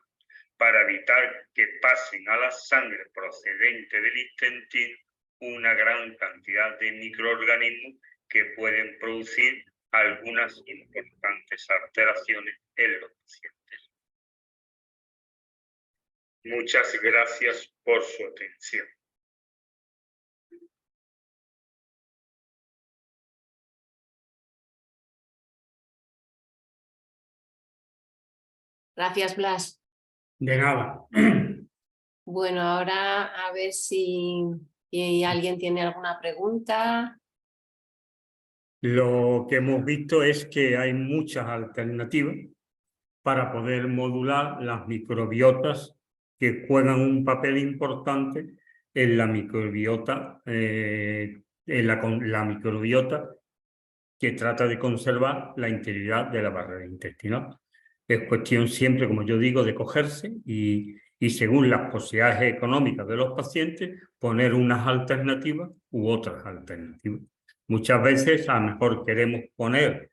Speaker 1: para evitar que pasen a la sangre procedente del intestino una gran cantidad de microorganismos que pueden producir algunas importantes alteraciones en los pacientes. Muchas gracias por su atención.
Speaker 3: Gracias, Blas.
Speaker 4: De nada.
Speaker 3: Bueno, ahora a ver si alguien tiene alguna pregunta.
Speaker 4: Lo que hemos visto es que hay muchas alternativas para poder modular las microbiotas que juegan un papel importante en la microbiota, la microbiota que trata de conservar la integridad de la barrera intestinal. Es cuestión siempre, como yo digo, de cogerse y según las posibilidades económicas de los pacientes, poner unas alternativas u otras alternativas. Muchas veces a lo mejor queremos poner,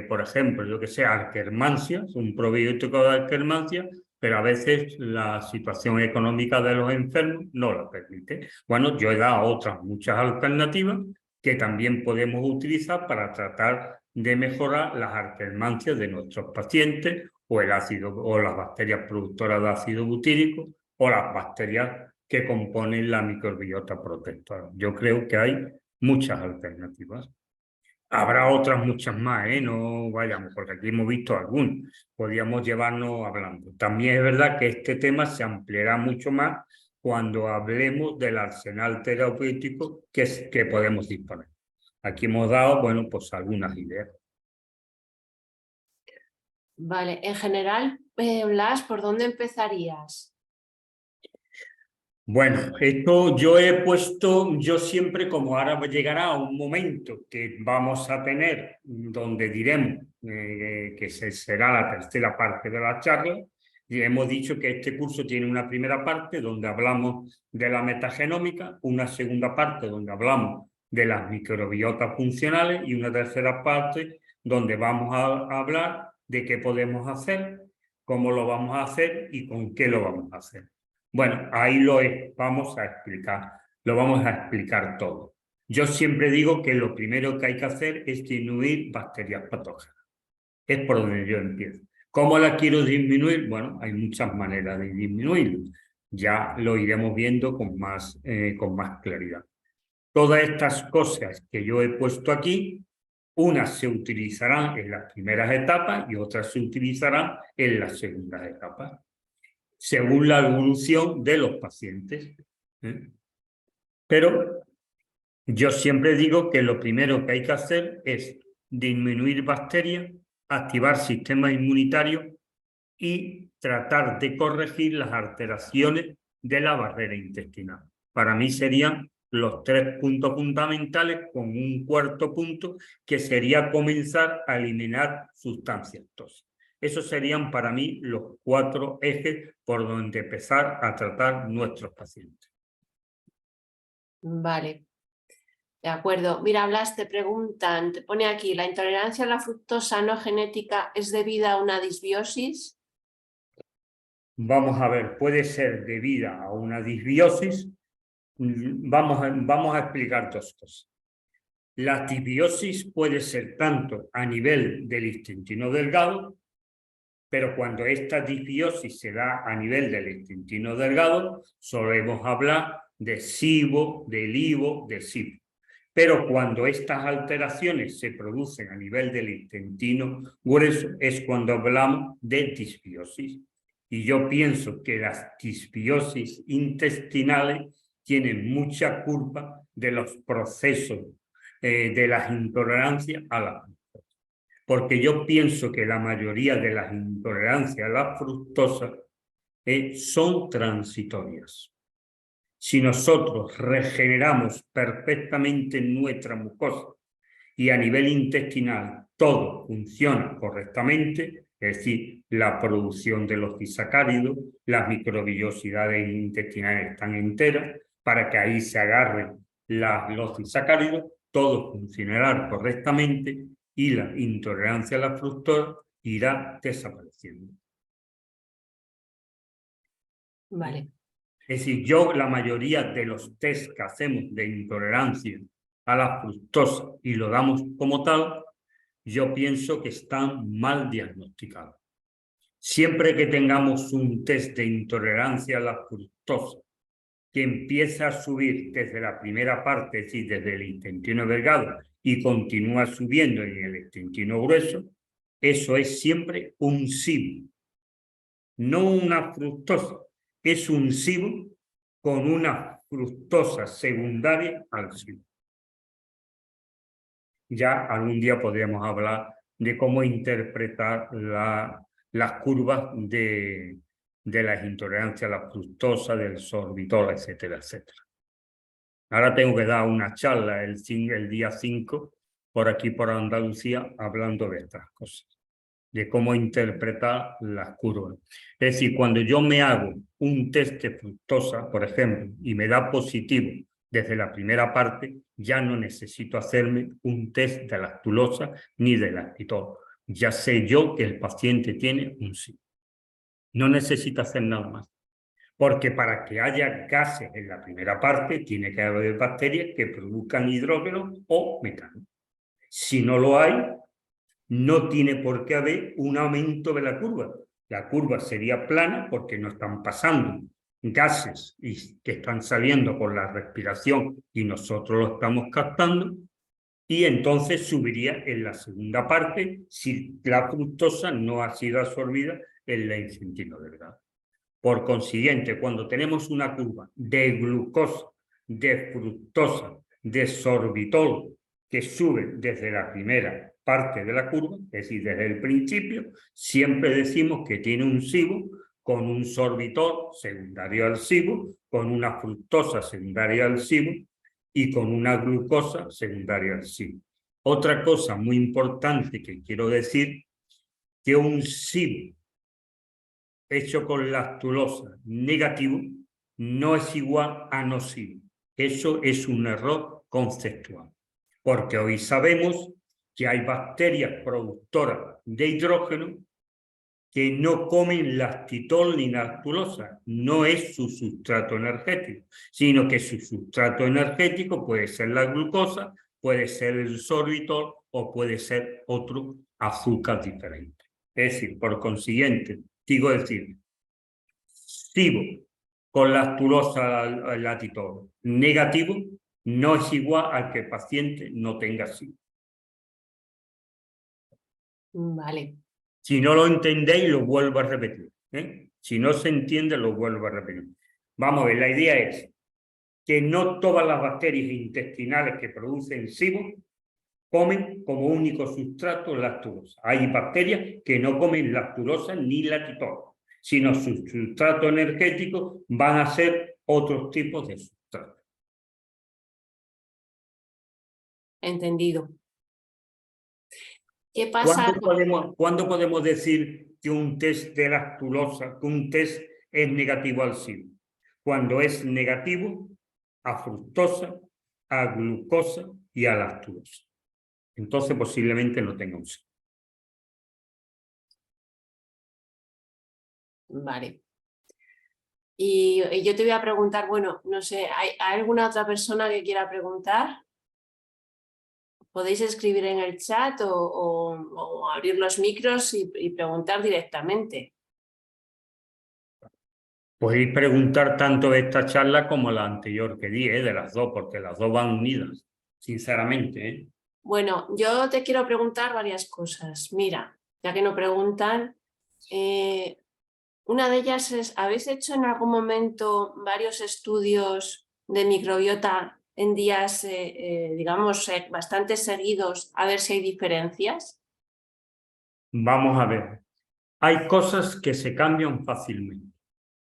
Speaker 4: por ejemplo, yo que sé, Akkermansia, un probiótico de Akkermansia, pero a veces la situación económica de los enfermos no lo permite. Bueno, yo he dado otras muchas alternativas que también podemos utilizar para tratar de mejorar las Akkermansias de nuestros pacientes o el ácido o las bacterias productoras de ácido butírico o las bacterias que componen la microbiota protectora. Yo creo que hay muchas alternativas. Habrá otras muchas más, no vayamos, porque aquí hemos visto algunas. Podríamos llevarnos hablando. También es verdad que este tema se ampliará mucho más cuando hablemos del arsenal terapéutico que podemos disponer. Aquí hemos dado, bueno, pues algunas ideas.
Speaker 3: Vale, en general, Blas, ¿por dónde empezarías?
Speaker 4: Bueno, esto yo siempre, como ahora llegará un momento que vamos a tener donde diremos que será la tercera parte de la charla, y hemos dicho que este curso tiene una primera parte donde hablamos de la metagenómica, una segunda parte donde hablamos de las microbiotas funcionales y una tercera parte donde vamos a hablar de qué podemos hacer, cómo lo vamos a hacer y con qué lo vamos a hacer. Bueno, ahí vamos a explicar, lo vamos a explicar todo. Yo siempre digo que lo primero que hay que hacer es disminuir bacterias patógenas. Es por donde yo empiezo. ¿Cómo la quiero disminuir? Bueno, hay muchas maneras de disminuirlo. Ya lo iremos viendo con más claridad. Todas estas cosas que yo he puesto aquí, unas se utilizarán en las primeras etapas y otras se utilizarán en las segundas etapas, según la evolución de los pacientes. Pero yo siempre digo que lo primero que hay que hacer es disminuir bacterias, activar sistemas inmunitarios y tratar de corregir las alteraciones de la barrera intestinal. Para mí serían los 3 puntos fundamentales, con un cuarto punto que sería comenzar a eliminar sustancias tóxicas. Esos serían para mí los 4 ejes por donde empezar a tratar nuestros pacientes.
Speaker 3: Vale, de acuerdo. Mira, Blas, te preguntan, te pone aquí, ¿la intolerancia a la fructosa no genética es debida a una disbiosis?
Speaker 4: vamos a ver, puede ser debida a una disbiosis. Vamos a explicar dos cosas. La disbiosis puede ser tanto a nivel del intestino delgado, pero cuando esta disbiosis se da a nivel del intestino delgado, solemos hablar de SIBO, de LIBO, de SIBO. Pero cuando estas alteraciones se producen a nivel del intestino grueso, es cuando hablamos de disbiosis. Y yo pienso que las disbiosis intestinales tienen mucha culpa de los procesos de las intolerancias a la fructosa. Porque yo pienso que la mayoría de las intolerancias a la fructosa son transitorias. Si nosotros regeneramos perfectamente nuestra mucosa y a nivel intestinal todo funciona correctamente, es decir, la producción de los disacáridos, las microbillosidades intestinales están enteras, para que ahí se agarren los disacáridos, todo funcionará correctamente y la intolerancia a la fructosa irá desapareciendo.
Speaker 3: Vale.
Speaker 4: Es decir, la mayoría de los test que hacemos de intolerancia a la fructosa y lo damos como tal, yo pienso que están mal diagnosticados. Siempre que tengamos un test de intolerancia a la fructosa que empieza a subir desde la primera parte, es decir, desde el intestino delgado y continúa subiendo en el intestino grueso, eso es siempre un SIBO, no una fructosa. Es un SIBO con una fructosa secundaria al SIBO. Ya algún día podríamos hablar de cómo interpretar las curvas de las intolerancias a la fructosa, del sorbitol, etcétera, etcétera. Ahora tengo que dar una charla el día 5 por aquí, por Andalucía, hablando de estas cosas, de cómo interpretar las curvas. Es decir, cuando yo me hago un test de fructosa, por ejemplo, y me da positivo desde la primera parte, ya no necesito hacerme un test de lactulosa ni de lactitol. Ya sé yo que el paciente tiene un SIBO. No necesito hacer nada más. Porque para que haya gases en la primera parte, tiene que haber bacterias que produzcan hidrógeno o metano. Si no lo hay, no tiene por qué haber un aumento de la curva. La curva sería plana porque no están pasando gases que están saliendo por la respiración y nosotros lo estamos captando, y entonces subiría en la segunda parte si la fructosa no ha sido absorbida en el intestino delgado. Por consiguiente, cuando tenemos una curva de glucosa, de fructosa, de sorbitol, que sube desde la primera parte de la curva, es decir, desde el principio, siempre decimos que tiene un SIBO con un sorbitol secundario al SIBO, con una fructosa secundaria al SIBO y con una glucosa secundaria al SIBO. Otra cosa muy importante que quiero decir, que un SIBO hecho con lactulosa negativo no es igual a nocivo. Eso es un error conceptual, porque hoy sabemos que hay bacterias productoras de hidrógeno que no comen lactitol ni lactulosa. No es su sustrato energético, sino que su sustrato energético puede ser la glucosa, puede ser el sorbitol o puede ser otro azúcar diferente. Es decir, por consiguiente, digo decir, SIBO con lactulosa al lactitol negativo no es igual al que el paciente no tenga SIBO.
Speaker 3: Vale.
Speaker 4: Si no lo entendéis, lo vuelvo a repetir. Si no se entiende, lo vuelvo a repetir. Vamos a ver, la idea es que no todas las bacterias intestinales que producen SIBO comen como único sustrato lactulosa. Hay bacterias que no comen lactulosa ni lactitol, sino su sustrato energético van a ser otros tipos de sustratos.
Speaker 3: Entendido. ¿Qué pasa?
Speaker 4: ¿Cuándo podemos decir que un test de lactulosa, que un test es negativo al SIBO? Cuando es negativo a fructosa, a glucosa y a lactulosa. Entonces posiblemente no tenga un SIBO.
Speaker 3: Vale. Y yo te voy a preguntar, bueno, no sé, ¿hay alguna otra persona que quiera preguntar? Podéis escribir en el chat o abrir los micros y preguntar directamente.
Speaker 4: Podéis preguntar tanto de esta charla como la anterior que di, de las dos, porque las dos van unidas, sinceramente.
Speaker 3: Bueno, yo te quiero preguntar varias cosas. Mira, ya que no preguntan, una de ellas es, ¿habéis hecho en algún momento varios estudios de microbiota en días, digamos, bastante seguidos, a ver si hay diferencias?
Speaker 4: Vamos a ver. Hay cosas que se cambian fácilmente,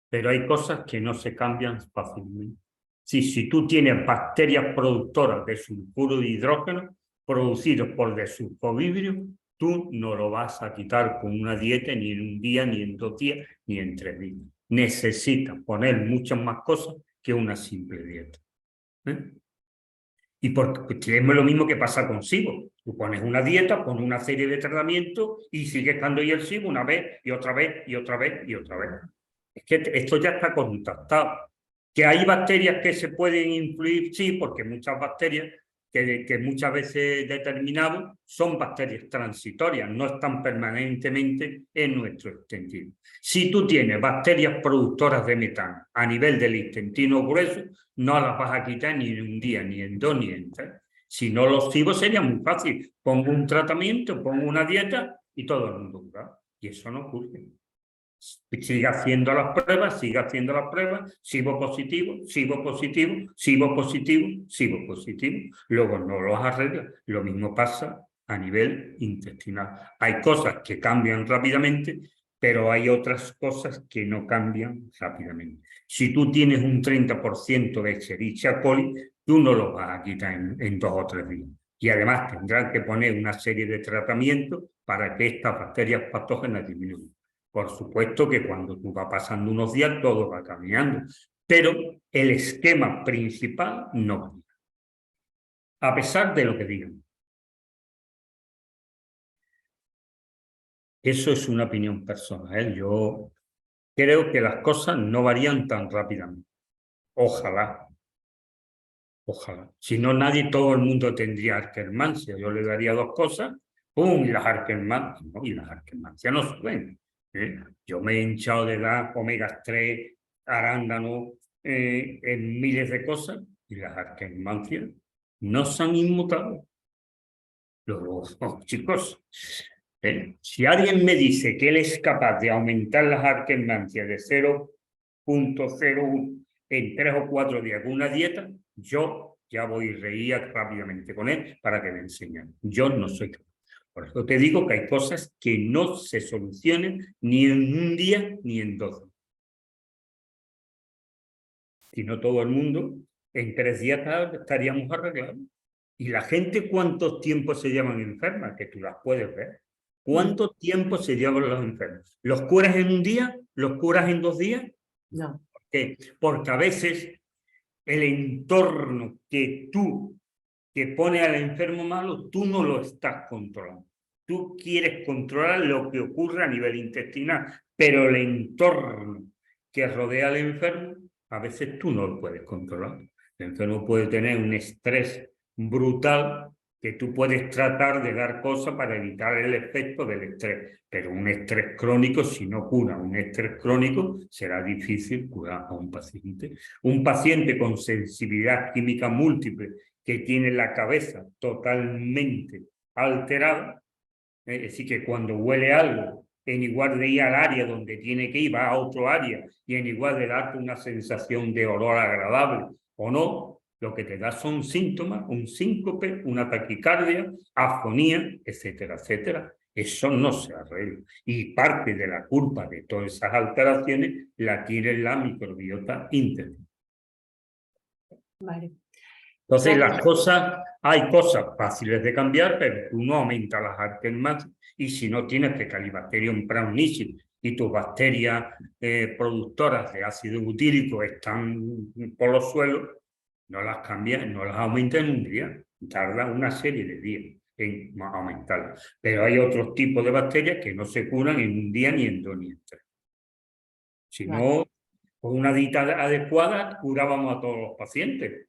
Speaker 4: pero hay cosas que no se cambian fácilmente. Si tú tienes bacterias productoras de sulfuro de hidrógeno producidos por desulfovibrio, tú no lo vas a quitar con una dieta ni en un día, ni en 2 días, ni en 3 días. Necesitas poner muchas más cosas que una simple dieta. Y porque es lo mismo que pasa con SIBO. Tú pones una dieta, pones una serie de tratamientos y sigue estando ahí el SIBO una vez y otra vez y otra vez y otra vez. Es que esto ya está contactado. Que hay bacterias que se pueden influir, sí, porque muchas bacterias que muchas veces determinamos son bacterias transitorias, no están permanentemente en nuestro intestino. Si tú tienes bacterias productoras de metano a nivel del intestino grueso, no las vas a quitar ni en un día, ni en 2, ni en 3. Si no, los cibos sería muy fácil. Pongo un tratamiento, pongo una dieta y todo el mundo cura. Y eso no ocurre. Sigue haciendo las pruebas, SIBO positivo, SIBO positivo, SIBO positivo, SIBO positivo. Luego no los arregla. Lo mismo pasa a nivel intestinal. Hay cosas que cambian rápidamente, pero hay otras cosas que no cambian rápidamente. Si tú tienes un 30% de Escherichia coli, tú no lo vas a quitar en 2 o 3 días. Y además tendrán que poner una serie de tratamientos para que estas bacterias patógenas disminuyan. Por supuesto que cuando tú vas pasando unos días todo va cambiando, pero el esquema principal no cambia. A pesar de lo que digan. Eso es una opinión personal. Yo creo que las cosas no varían tan rápidamente. Ojalá. Ojalá. Si no, todo el mundo tendría Akkermansia. Yo le daría 2 cosas, ¡pum! Y las Akkermansia. No, y las Akkermansia no suben. Yo me he hinchado de dar omega 3, arándano, en miles de cosas, y las Akkermansia no se han inmutado. Chicos, si alguien me dice que él es capaz de aumentar las Akkermansia de 0,01 en 3 o 4 días con una dieta, yo ya voy a reír rápidamente con él para que me enseñen. Yo no soy capaz. Por eso te digo que hay cosas que no se solucionen ni en un día ni en 2 días. Si no, todo el mundo en 3 días estaríamos arreglados. ¿Y la gente cuánto tiempo se llevan enfermas? Que tú las puedes ver. ¿Cuánto tiempo se llevan los enfermos? ¿Los curas en un día? ¿Los curas en 2 días?
Speaker 3: No.
Speaker 4: ¿Por qué? Porque a veces el entorno que pone al enfermo malo, tú no lo estás controlando. Tú quieres controlar lo que ocurre a nivel intestinal, pero el entorno que rodea al enfermo, a veces tú no lo puedes controlar. El enfermo puede tener un estrés brutal que tú puedes tratar de dar cosas para evitar el efecto del estrés, pero un estrés crónico, si no cura un estrés crónico, será difícil curar a un paciente. Un paciente con sensibilidad química múltiple que tiene la cabeza totalmente alterada, es decir, que cuando huele algo, en igual de ir al área donde tiene que ir, va a otro área, y en igual de darte una sensación de olor agradable o no, lo que te da son síntomas, un síncope, una taquicardia, afonía, etcétera, etcétera. Eso no se arregla. Y parte de la culpa de todas esas alteraciones la tiene la microbiota intestinal.
Speaker 3: Vale.
Speaker 4: Entonces, hay cosas fáciles de cambiar, pero tú no aumentas las Akkermansia, y si no tienes que Calibacterium praunicis y tus bacterias productoras de ácido butírico están por los suelos, no las cambias, no las aumentas en un día, tarda una serie de días en aumentarlas. Pero hay otros tipos de bacterias que no se curan en un día, ni en 2, ni en 3. Si no, Con una dieta adecuada curábamos a todos los pacientes.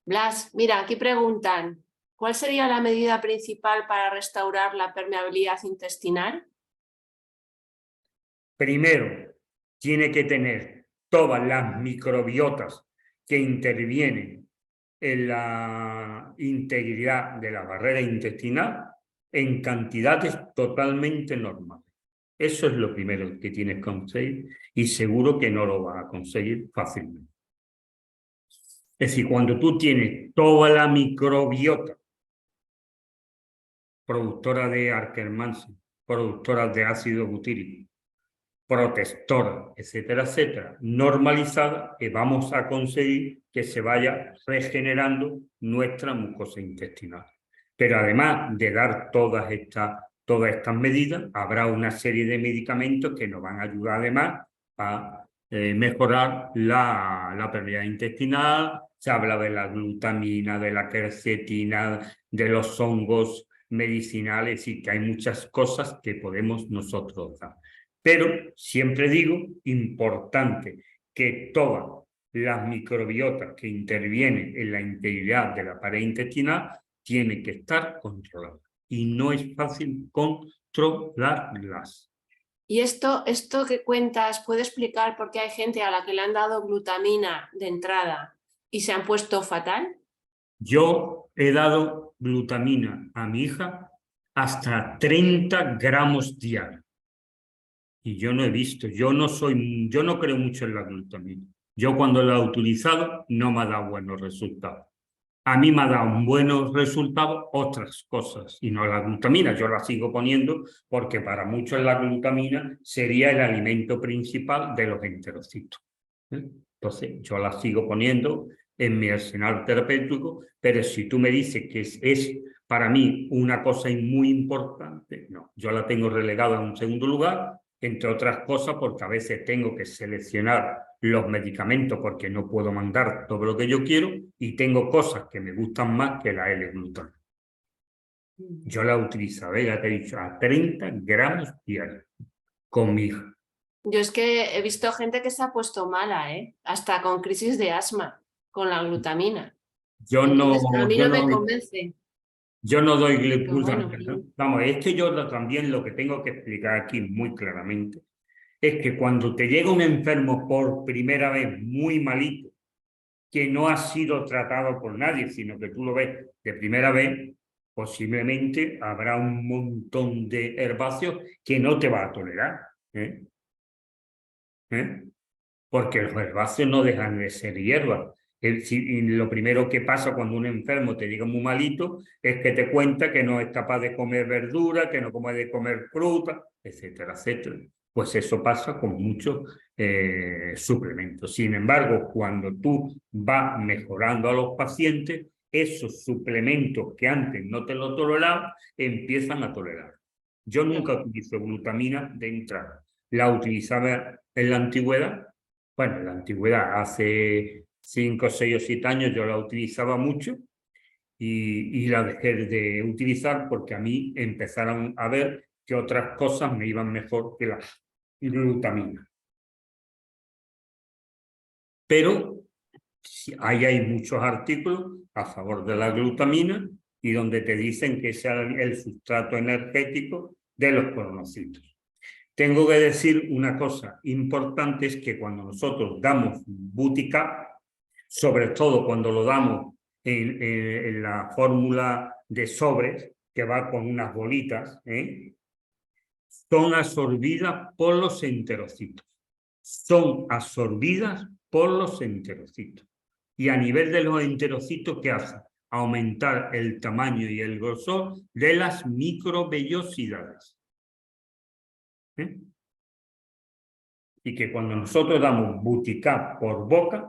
Speaker 3: Blas, mira, aquí preguntan, ¿cuál sería la medida principal para restaurar la permeabilidad intestinal?
Speaker 4: Primero, tiene que tener todas las microbiotas que intervienen en la integridad de la barrera intestinal en cantidades totalmente normales. Eso es lo primero que tienes que conseguir y seguro que no lo vas a conseguir fácilmente. Es decir, cuando tú tienes toda la microbiota productora de Akkermansia, productora de ácido butírico, protectora, etcétera, etcétera, normalizada, que vamos a conseguir que se vaya regenerando nuestra mucosa intestinal. Pero además de dar todas estas medidas, habrá una serie de medicamentos que nos van a ayudar además a mejorar la permeabilidad intestinal. Se habla de la glutamina, de la quercetina, de los hongos medicinales y que hay muchas cosas que podemos nosotros dar. Pero siempre digo, importante que todas las microbiotas que intervienen en la integridad de la pared intestinal tienen que estar controladas. Y no es fácil controlarlas.
Speaker 3: Y esto que cuentas, ¿puede explicar por qué hay gente a la que le han dado glutamina de entrada y se han puesto fatal?
Speaker 4: Yo he dado glutamina a mi hija hasta 30 gramos diarios. Y yo no he visto, yo no creo mucho en la glutamina. Yo cuando la he utilizado no me ha dado buenos resultados. A mí me ha dado buenos resultados otras cosas y no la glutamina. Yo la sigo poniendo porque para muchos la glutamina sería el alimento principal de los enterocitos. Entonces yo la sigo poniendo en mi arsenal terapéutico, pero si tú me dices que es para mí una cosa muy importante, no, yo la tengo relegada a un segundo lugar, entre otras cosas porque a veces tengo que seleccionar los medicamentos porque no puedo mandar todo lo que yo quiero y tengo cosas que me gustan más que la L-glutamina. Yo la utilizaba, ya te he dicho, a 30 gramos diarios con mi hija.
Speaker 3: Yo es que he visto gente que se ha puesto mala, hasta con crisis de asma, con la glutamina. Entonces, a mí no me convence.
Speaker 4: Yo no doy
Speaker 3: Bueno,
Speaker 4: glutamina. Vamos, es que yo también lo que tengo que explicar aquí muy claramente es que cuando te llega un enfermo por primera vez muy malito, que no ha sido tratado por nadie, sino que tú lo ves de primera vez, posiblemente habrá un montón de herbáceos que no te va a tolerar. Porque los herbáceos no dejan de ser hierbas. Lo primero que pasa cuando un enfermo te llega muy malito es que te cuenta que no es capaz de comer verdura, que no puede comer fruta, etcétera, etcétera. Pues eso pasa con muchos suplementos. Sin embargo, cuando tú vas mejorando a los pacientes, esos suplementos que antes no te lo toleraban, empiezan a tolerar. Yo nunca utilizo glutamina de entrada. La utilizaba en la antigüedad. Bueno, en la antigüedad, hace 5, 6 o 7 años yo la utilizaba mucho y la dejé de utilizar porque a mí empezaron a ver que otras cosas me iban mejor que la glutamina. Pero ahí hay muchos artículos a favor de la glutamina y donde te dicen que es el sustrato energético de los cronocitos. Tengo que decir una cosa importante, es que cuando nosotros damos Buticap, sobre todo cuando lo damos en la fórmula de sobres, que va con unas bolitas, son absorbidas por los enterocitos. Son absorbidas por los enterocitos. Y a nivel de los enterocitos, ¿qué hace? Aumentar el tamaño y el grosor de las microvellosidades. Y que cuando nosotros damos Buticap por boca,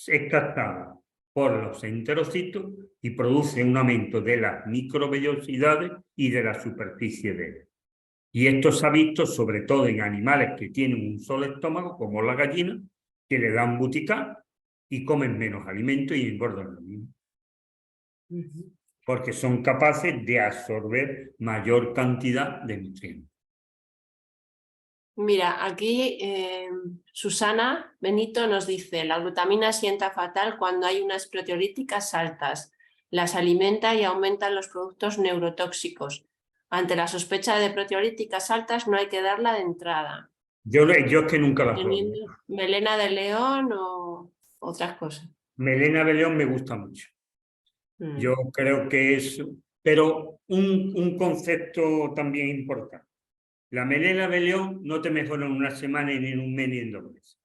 Speaker 4: es captado por los enterocitos y produce un aumento de las microvellosidades y de la superficie de él. Y esto se ha visto sobre todo en animales que tienen un solo estómago, como la gallina, que le dan Buticap y comen menos alimento y engordan lo mismo. Porque son capaces de absorber mayor cantidad de nutrientes.
Speaker 3: Mira, aquí Susana Benito nos dice, la glutamina sienta fatal cuando hay unas proteolíticas altas, las alimenta y aumentan los productos neurotóxicos. Ante la sospecha de proteolíticas altas no hay que darla de entrada.
Speaker 4: Yo es que nunca la probé.
Speaker 3: Teniendo melena de león o otras cosas.
Speaker 4: Melena de león me gusta mucho. Yo creo que es, pero un concepto también importante. La melena de león no te mejora en una semana, ni en un mes, ni en 2 meses.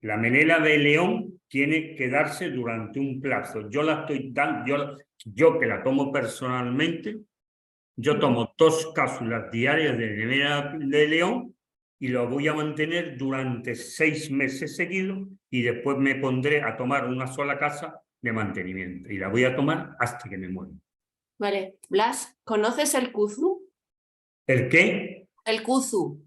Speaker 4: La melena de león tiene que darse durante un plazo. Yo la estoy dando, yo que la tomo personalmente, yo tomo 2 cápsulas diarias de melena de león y lo voy a mantener durante 6 meses seguidos y después me pondré a tomar una sola casa de mantenimiento y la voy a tomar hasta que me muera.
Speaker 3: Vale, Blas, ¿conoces el kuzu?
Speaker 4: ¿El qué?
Speaker 3: El kuzu.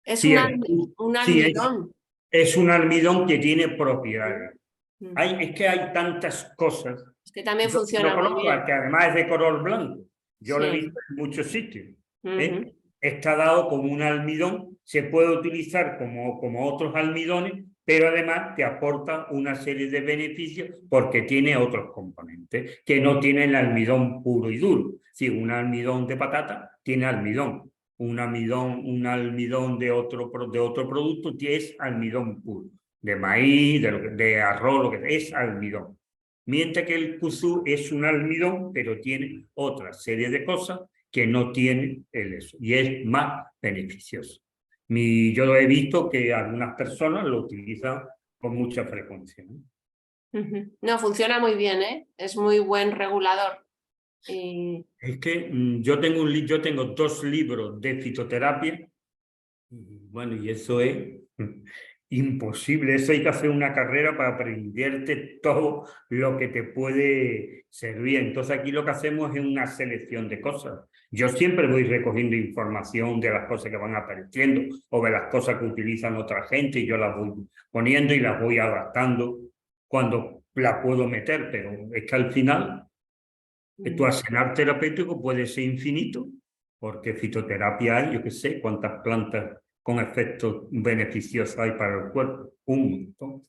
Speaker 3: Es
Speaker 4: Sí,
Speaker 3: un
Speaker 4: sí,
Speaker 3: almidón.
Speaker 4: es un almidón que tiene propiedades.
Speaker 3: Mm.
Speaker 4: Es que hay tantas cosas.
Speaker 3: Es que también
Speaker 4: Yo
Speaker 3: funciona muy
Speaker 4: conozco,
Speaker 3: bien.
Speaker 4: que además es de color blanco. Yo lo he
Speaker 3: Sí.
Speaker 4: visto en muchos sitios.
Speaker 3: Ujú.
Speaker 4: Está dado como un almidón, se puede utilizar como otros almidones, pero además te aporta una serie de beneficios porque tiene otros componentes que no tiene el almidón puro y duro. Si un almidón de patata tiene almidón, un almidón de otro producto es almidón puro, de maíz, de arroz, lo que es almidón. Mientras que el kuzu es un almidón, pero tiene otra serie de cosas que no tiene eso, y es más beneficioso. Yo lo he visto que algunas personas lo utilizan con mucha frecuencia, ¿no?
Speaker 3: Ujú. No, funciona muy bien, ¿eh? Es muy buen regulador.
Speaker 4: Es que yo tengo 2 libros de fitoterapia, bueno, y eso es imposible. Eso hay que hacer una carrera para aprenderte todo lo que te puede servir. Entonces aquí lo que hacemos es una selección de cosas. Yo siempre voy recogiendo información de las cosas que van apareciendo o de las cosas que utilizan otra gente y yo las voy poniendo y las voy adaptando cuando la puedo meter, pero es que al final tu arsenal terapéutico puede ser infinito, porque fitoterapia hay, yo qué sé, cuántas plantas con efectos beneficiosos hay para el cuerpo, un montón.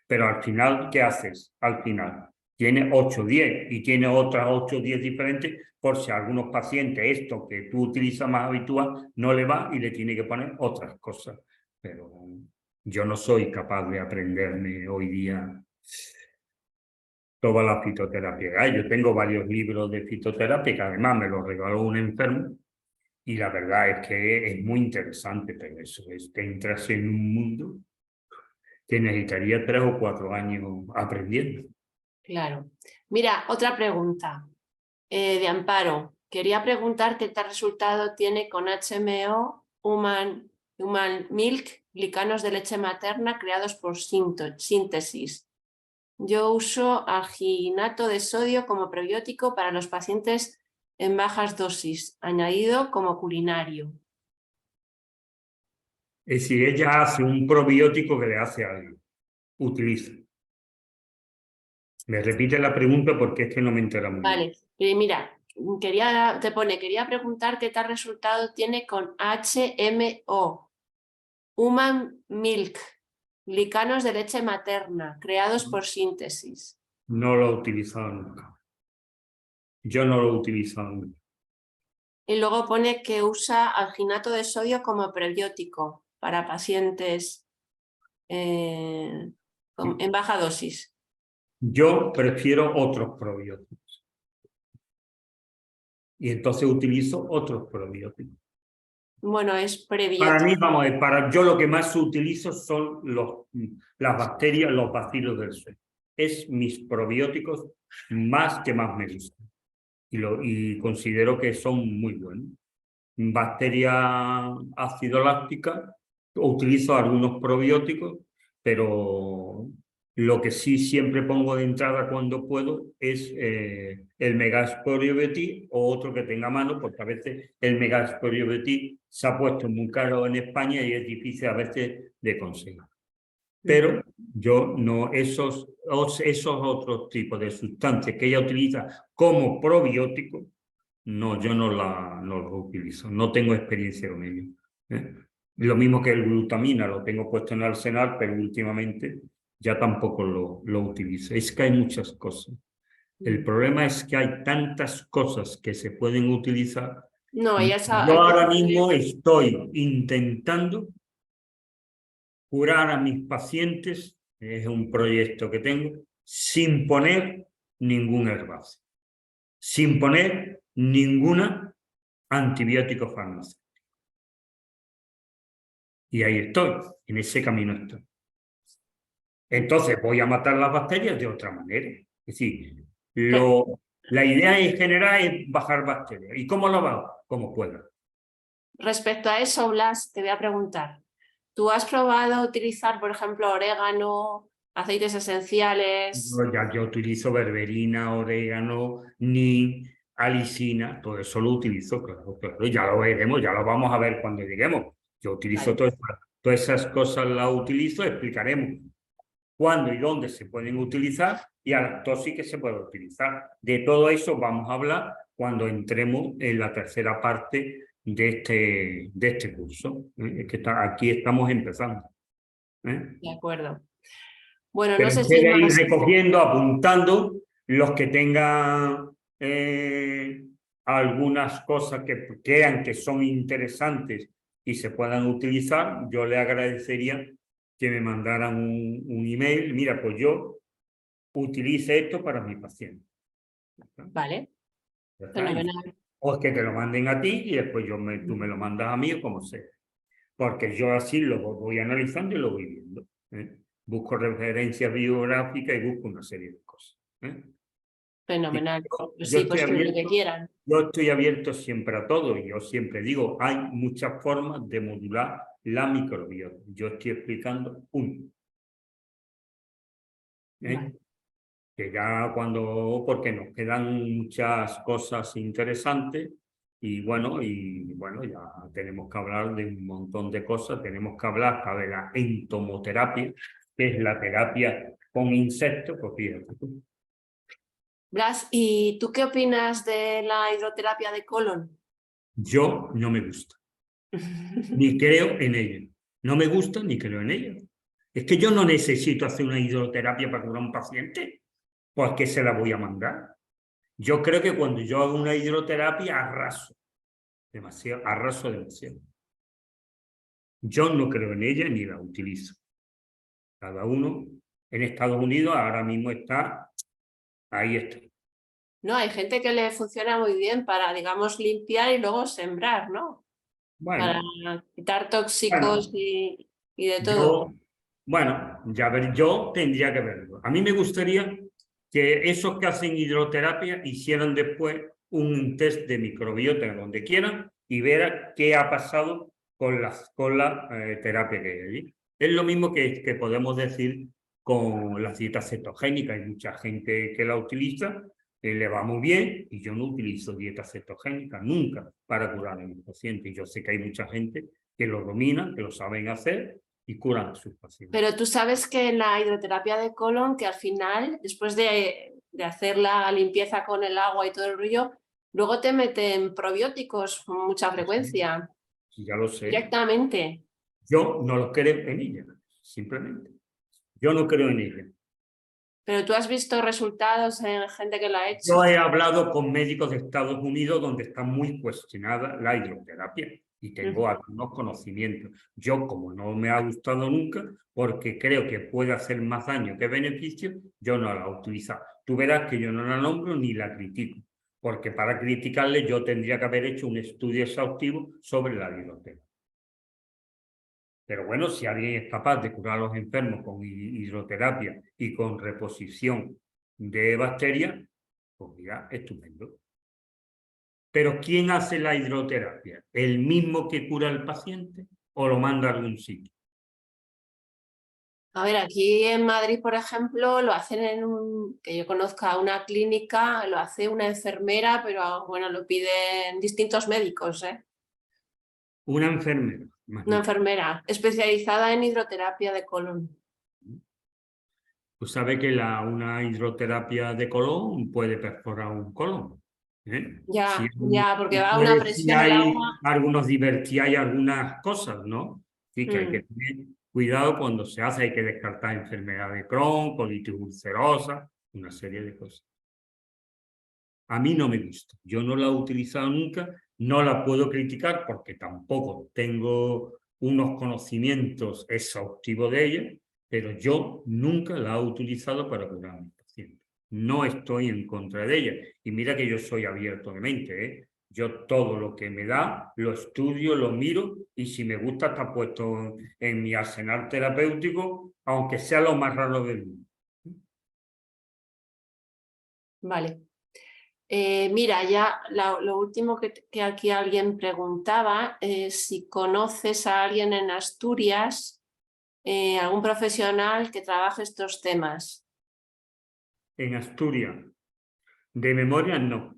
Speaker 4: Pero al final, ¿qué haces? Al final, tiene 8 o 10 y tiene otras 8 o 10 diferentes por si a algunos pacientes esto que tú utilizas más habitual no le va y le tiene que poner otras cosas. Pero yo no soy capaz de aprenderme hoy día toda la fitoterapia que hay. Yo tengo varios libros de fitoterapia que además me los regaló un enfermo y la verdad es que es muy interesante, pero eso es que entras en un mundo que necesitaría 3 o 4 años aprendiendo.
Speaker 3: Claro. Mira, otra pregunta de Amparo. Quería preguntar qué tal resultado tiene con HMO, Human Milk, glicanos de leche materna creados por síntesis. Yo uso alginato de sodio como prebiótico para los pacientes en bajas dosis, añadido como culinario.
Speaker 4: Es decir, ella hace un probiótico que le hace algo. Utiliza. Me repite la pregunta porque es que no me entera muy bien.
Speaker 3: Vale, mira, quería preguntar qué tal resultado tiene con HMO, Human Milk, glicanos de leche materna, creados por síntesis.
Speaker 4: No lo he utilizado nunca. Yo no lo he utilizado nunca.
Speaker 3: Y luego pone que usa alginato de sodio como prebiótico para pacientes en baja dosis.
Speaker 4: Yo prefiero otros probióticos. Y entonces utilizo otros probióticos.
Speaker 3: Bueno, es prebiótico.
Speaker 4: Para mí, vamos a ver, yo lo que más utilizo son las bacterias, los bacilos del suelo. Es mis probióticos más que más me gustan. Y considero que son muy buenos. Bacteria ácido láctica, utilizo algunos probióticos, pero lo que sí siempre pongo de entrada cuando puedo es el Megasporio Beti o otro que tenga a mano, porque a veces el Megasporio Beti se ha puesto muy caro en España y es difícil a veces de conseguir. Pero yo no, esos otros tipos de sustancias que ella utiliza como probiótico, no, yo no los utilizo, no tengo experiencia con ellos. Lo mismo que el glutamina, lo tengo puesto en Arsenal, pero últimamente ya tampoco lo utilizo. Es que hay muchas cosas. El problema es que hay tantas cosas que se pueden utilizar.
Speaker 3: No, ya
Speaker 4: Yo
Speaker 3: hay que
Speaker 4: ahora
Speaker 3: saber.
Speaker 4: mismo estoy intentando curar a mis pacientes, es un proyecto que tengo, sin poner ningún herbáceo, sin poner ninguna antibiótico farmacéutico. Y ahí estoy, en ese camino estoy. Entonces voy a matar las bacterias de otra manera. Es decir, la idea en general es bajar bacterias. ¿Y cómo lo hago? Como pueda.
Speaker 3: Respecto a eso, Blas, te voy a preguntar. ¿Tú has probado utilizar, por ejemplo, orégano, aceites esenciales?
Speaker 4: Yo utilizo berberina, orégano, ni alicina, todo eso lo utilizo, claro, claro. Ya lo veremos, ya lo vamos a ver cuando lleguemos. Yo utilizo
Speaker 3: Vale.
Speaker 4: todas esas cosas, las utilizo, explicaremos cuándo y dónde se pueden utilizar y a las dosis que se puede utilizar. De todo eso vamos a hablar cuando entremos en la tercera parte de este curso, que aquí estamos empezando.
Speaker 3: De acuerdo. Bueno, no
Speaker 4: Pero
Speaker 3: sé
Speaker 4: en
Speaker 3: si
Speaker 4: vez
Speaker 3: hay
Speaker 4: de ir
Speaker 3: más.
Speaker 4: recogiendo, apuntando, los que tengan algunas cosas que crean que son interesantes y se puedan utilizar, yo le agradecería que me mandaran un email. Mira, pues yo utilice esto para mi paciente.
Speaker 3: Vale,
Speaker 4: ¿Ya está?
Speaker 3: fenomenal.
Speaker 4: O es que te lo manden a ti y después tú me lo mandas a mí o como sea. Porque yo así lo voy analizando y lo voy viendo. Busco referencias bibliográficas y busco una serie de cosas.
Speaker 3: Fenomenal. Pues
Speaker 4: Yo
Speaker 3: sí,
Speaker 4: estoy
Speaker 3: pues con lo que
Speaker 4: abierto,
Speaker 3: quieran.
Speaker 4: yo estoy abierto siempre a todo y yo siempre digo, hay muchas formas de modular la microbiota. Yo estoy explicando una.
Speaker 3: Vale.
Speaker 4: Que ya porque nos quedan muchas cosas interesantes y bueno, ya tenemos que hablar de un montón de cosas. Tenemos que hablar hasta de la entomoterapia, que es la terapia con insectos, pues fíjate tú.
Speaker 3: Blas, ¿y tú qué opinas de la hidroterapia de colon?
Speaker 4: Yo no me gusta, ni creo en ella. No me gusta ni creo en ella. Es que yo no necesito hacer una hidroterapia para curar a un paciente, pues que se la voy a mandar. Yo creo que cuando yo hago una hidroterapia arraso demasiado. Yo no creo en ella ni la utilizo. Cada uno en Estados Unidos ahora mismo ahí está.
Speaker 3: No, hay gente que le funciona muy bien para, digamos, limpiar y luego sembrar, ¿no? Para
Speaker 4: Bueno,
Speaker 3: quitar tóxicos y de todo.
Speaker 4: yo tendría que verlo. A mí me gustaría que esos que hacen hidroterapia hicieran después un test de microbiota donde quieran y ver qué ha pasado con la terapia que hay allí. Es lo mismo que podemos decir con la dieta cetogénica. Hay mucha gente que la utiliza, le va muy bien y yo no utilizo dieta cetogénica nunca para curar a mis pacientes. Yo sé que hay mucha gente que lo domina, que lo saben hacer y curan a sus pacientes.
Speaker 3: Pero tú sabes que en la hidroterapia de colon, que al final, después de hacer la limpieza con el agua y todo el rollo, luego te meten probióticos con mucha frecuencia,
Speaker 4: Sí, ya lo sé.
Speaker 3: directamente.
Speaker 4: Yo no lo creo en ella, simplemente. Yo no creo en ella.
Speaker 3: Pero tú has visto resultados en gente que lo ha hecho.
Speaker 4: Yo he hablado con médicos de Estados Unidos donde está muy cuestionada la hidroterapia y tengo algunos conocimientos. Yo, como no me ha gustado nunca, porque creo que puede hacer más daño que beneficio, yo no la utilizo. Tú verás que yo no la nombro ni la critico, porque para criticarle yo tendría que haber hecho un estudio exhaustivo sobre la hidroterapia. Pero bueno, si alguien es capaz de curar a los enfermos con hidroterapia y con reposición de bacterias, pues mira, estupendo. Pero ¿quién hace la hidroterapia? ¿El mismo que cura al paciente o lo manda a algún sitio?
Speaker 3: A ver, aquí en Madrid, por ejemplo, lo hacen que yo conozca una clínica, lo hace una enfermera, pero bueno, lo piden distintos médicos, ¿eh?
Speaker 4: Una enfermera.
Speaker 3: Una enfermera especializada en hidroterapia de colon.
Speaker 4: Tú sabes que una hidroterapia de colon puede perforar un colon.
Speaker 3: Ya, porque va a una
Speaker 4: Puede, si
Speaker 3: presión el
Speaker 4: hay
Speaker 3: agua.
Speaker 4: algunos divertidos, hay algunas cosas, ¿no? Sí, que hay que tener cuidado cuando se hace, hay que descartar enfermedad de Crohn, colitis ulcerosa, una serie de cosas. A mí no me gusta, yo no la he utilizado nunca, no la puedo criticar porque tampoco tengo unos conocimientos exhaustivos de ella, pero yo nunca la he utilizado para curar a mis pacientes. No estoy en contra de ella. Y mira que yo soy abierto de mente, ¿eh? Yo todo lo que me da, lo estudio, lo miro y si me gusta está puesto en mi arsenal terapéutico, aunque sea lo más raro del mundo.
Speaker 3: Vale. Mira, ya lo último que aquí alguien preguntaba es si conoces a alguien en Asturias, algún profesional que trabaje estos temas.
Speaker 4: En Asturias, de memoria no.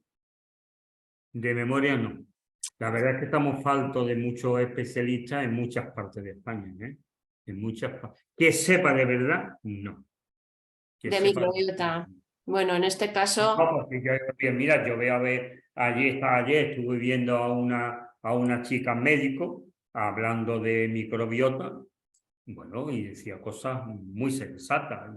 Speaker 4: De memoria no. La verdad es que estamos faltos de muchos especialistas en muchas partes de España, ¿eh? En muchas partes. Que sepa de verdad, no. Que
Speaker 3: De
Speaker 4: sepa
Speaker 3: microbiota. Bueno, en este caso...
Speaker 4: No, porque mira, yo veo a ver, ayer estuve viendo a una chica médico hablando de microbiota, bueno, y decía cosas muy sensatas.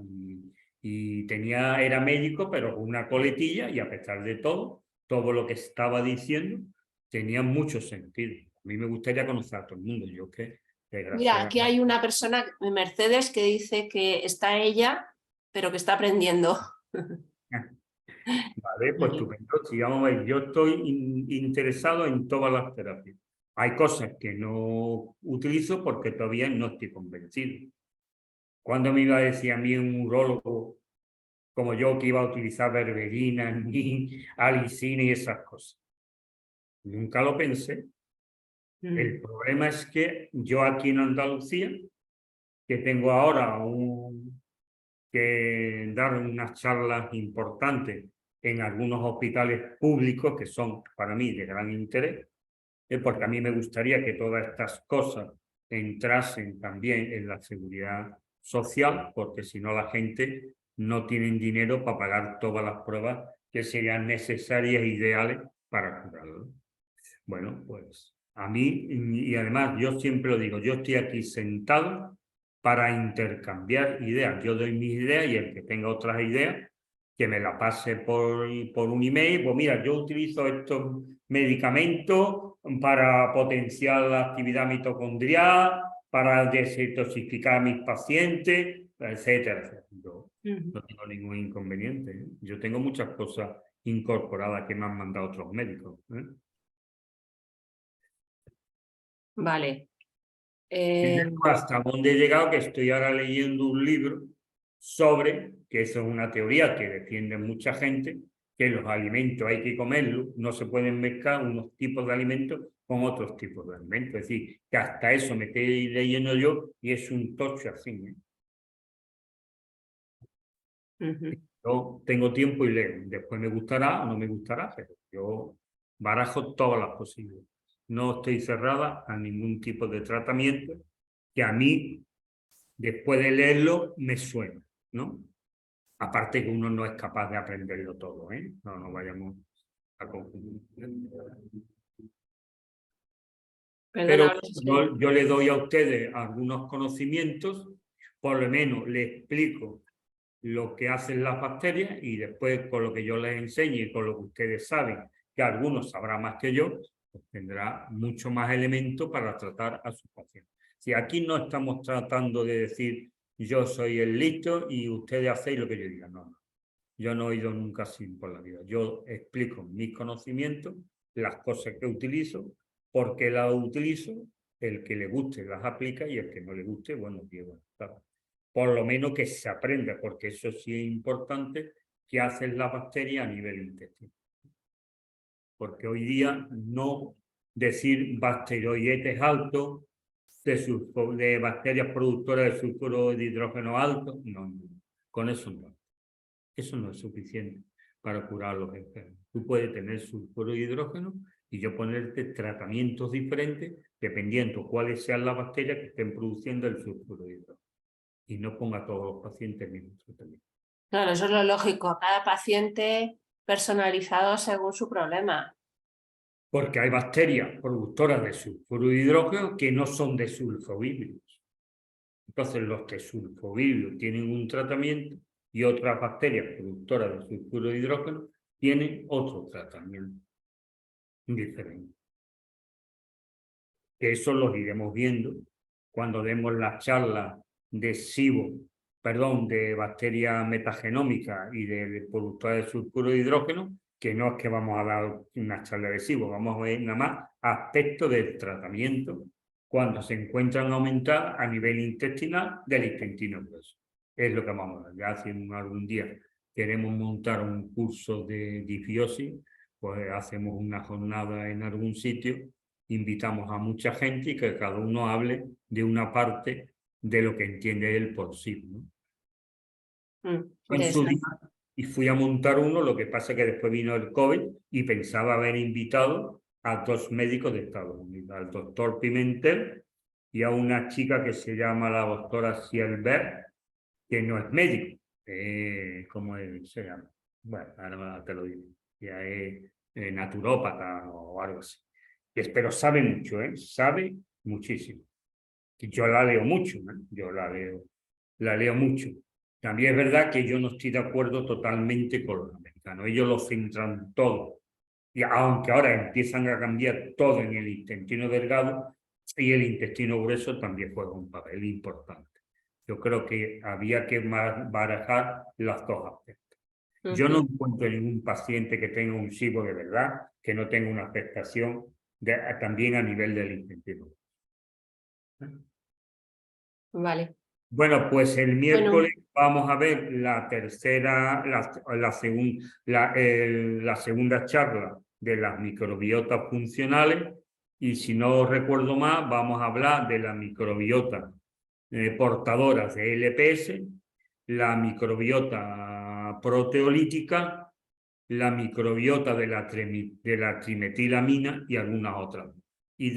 Speaker 4: Y era médico, pero con una coletilla, y a pesar de todo lo que estaba diciendo tenía mucho sentido. A mí me gustaría conocer a todo el mundo, yo que
Speaker 3: Mira, aquí
Speaker 4: desgraciadamente...
Speaker 3: hay una persona, Mercedes, que dice que está ella, pero que está aprendiendo.
Speaker 4: Vale, pues estupendo. Sí, vamos a ver, yo estoy interesado en todas las terapias. Hay cosas que no utilizo porque todavía no estoy convencido. ¿Cuándo me iba a decir a mí un urólogo como yo que iba a utilizar berberina, ni alicina y esas cosas? Nunca lo pensé. El problema es que yo aquí en Andalucía, que tengo ahora que dar unas charlas importantes en algunos hospitales públicos que son para mí de gran interés, porque a mí me gustaría que todas estas cosas entrasen también en la seguridad social, porque si no la gente no tiene dinero para pagar todas las pruebas que serían necesarias e ideales para curarlo. Bueno, pues a mí, y además yo siempre lo digo, yo estoy aquí sentado para intercambiar ideas. Yo doy mis ideas y el que tenga otras ideas, que me la pase por un email. Pues mira, yo utilizo estos medicamentos para potenciar la actividad mitocondrial, para desintoxicar a mis pacientes, etcétera, etcétera. Yo no tengo ningún inconveniente, ¿eh? Yo tengo muchas cosas incorporadas que me han mandado otros médicos, ¿eh?
Speaker 3: Vale.
Speaker 4: Hasta dónde he llegado, que estoy ahora leyendo un libro sobre, que eso es una teoría que defiende mucha gente, que los alimentos hay que comerlos, no se pueden mezclar unos tipos de alimentos con otros tipos de alimentos. Es decir, que hasta eso me estoy leyendo yo y es un tocho así, ¿eh? Yo tengo tiempo y leo. Después me gustará o no me gustará, pero yo barajo todas las posibilidades. No estoy cerrada a ningún tipo de tratamiento que a mí, después de leerlo, me suena, ¿no? Aparte que uno no es capaz de aprenderlo todo, ¿eh? No vayamos a confundir. Pero
Speaker 3: Perdona,
Speaker 4: yo le doy a ustedes algunos conocimientos, por lo menos les explico lo que hacen las bacterias y después con lo que yo les enseñe y con lo que ustedes saben, que algunos sabrán más que yo, pues tendrá mucho más elementos para tratar a sus pacientes. Si aquí no estamos tratando de decir yo soy el listo y ustedes hacéis lo que yo diga, no. Yo no he ido nunca así por la vida. Yo explico mis conocimientos, las cosas que utilizo, por qué las utilizo, el que le guste las aplica y el que no le guste, bueno, claro. Por lo menos que se aprenda, porque eso sí es importante, que hacen las bacterias a nivel intestinal. Porque hoy día no decir bacteroidetes altos, de bacterias productoras de sulfuro de hidrógeno alto, no, con eso no. Eso no es suficiente para curar a los enfermos. Tú puedes tener sulfuro de hidrógeno y yo ponerte tratamientos diferentes dependiendo cuáles sean las bacterias que estén produciendo el sulfuro de hidrógeno. Y no ponga a todos los pacientes el mismo tratamiento.
Speaker 3: Claro, eso es lo lógico. Cada paciente personalizado según su problema.
Speaker 4: Porque hay bacterias productoras de sulfuro de hidrógeno que no son de sulfovidrios. Entonces los tesulfovidrios tienen un tratamiento y otras bacterias productoras de sulfuro de hidrógeno tienen otro tratamiento diferente. Que eso los iremos viendo cuando demos las charlas de de bacteria metagenómica y de productora de sulfuro de hidrógeno, que no es que vamos a dar una charla de SIBO, vamos a ver nada más aspectos del tratamiento cuando se encuentran aumentadas a nivel intestinal del intestino grueso. Es lo que vamos a ver. Ya si algún día queremos montar un curso de disbiosis, pues hacemos una jornada en algún sitio, invitamos a mucha gente y que cada uno hable de una parte de lo que entiende él por sí, ¿no? Y fui a montar uno, lo que pasa es que después vino el COVID y pensaba haber invitado a 2 médicos de Estados Unidos, al doctor Pimentel y a una chica que se llama la doctora Sielberg, que no es médico, ¿cómo se llama? Bueno, ahora te lo digo, ya es naturópata o algo así. Pero sabe mucho, sabe muchísimo. Yo la leo mucho, yo la leo mucho. También es verdad que yo no estoy de acuerdo totalmente con los americanos. Ellos lo centran todo. Y aunque ahora empiezan a cambiar todo en el intestino delgado, y el intestino grueso también juega un papel importante. Yo creo que había que barajar los dos aspectos. Yo no encuentro ningún paciente que tenga un SIBO de verdad, que no tenga una afectación también a nivel del intestino.
Speaker 3: Vale.
Speaker 4: Bueno, pues el miércoles vamos a ver la segunda charla de las microbiotas funcionales y si no recuerdo más, vamos a hablar de las microbiotas portadoras de LPS, la microbiota proteolítica, la microbiota de la trimetilamina y algunas otras. Y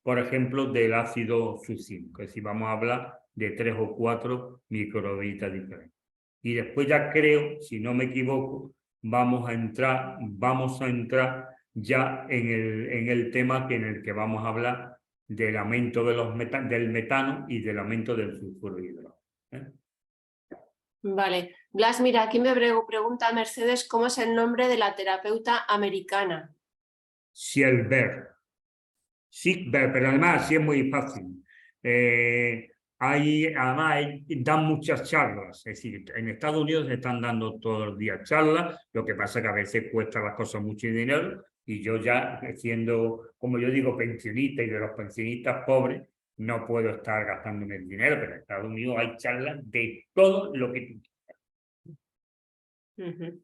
Speaker 4: por ejemplo, del ácido succínico. Es decir, vamos a hablar de 3 o 4 microbiotas diferentes. Y después ya creo, si no me equivoco, vamos a entrar ya en el tema en el que vamos a hablar del aumento del metano y del aumento del sulfuro de hidrógeno.
Speaker 3: Vale. Blas, mira, aquí me pregunta Mercedes cómo es el nombre de la terapeuta americana.
Speaker 4: Sielberg. Sí, pero además sí es muy fácil. Dan muchas charlas, es decir, en Estados Unidos se están dando todos los días charlas, lo que pasa es que a veces cuesta las cosas mucho dinero y yo ya siendo, como yo digo, pensionista y de los pensionistas pobres, no puedo estar gastándome el dinero, pero en Estados Unidos hay charlas de todo lo que tú quieras.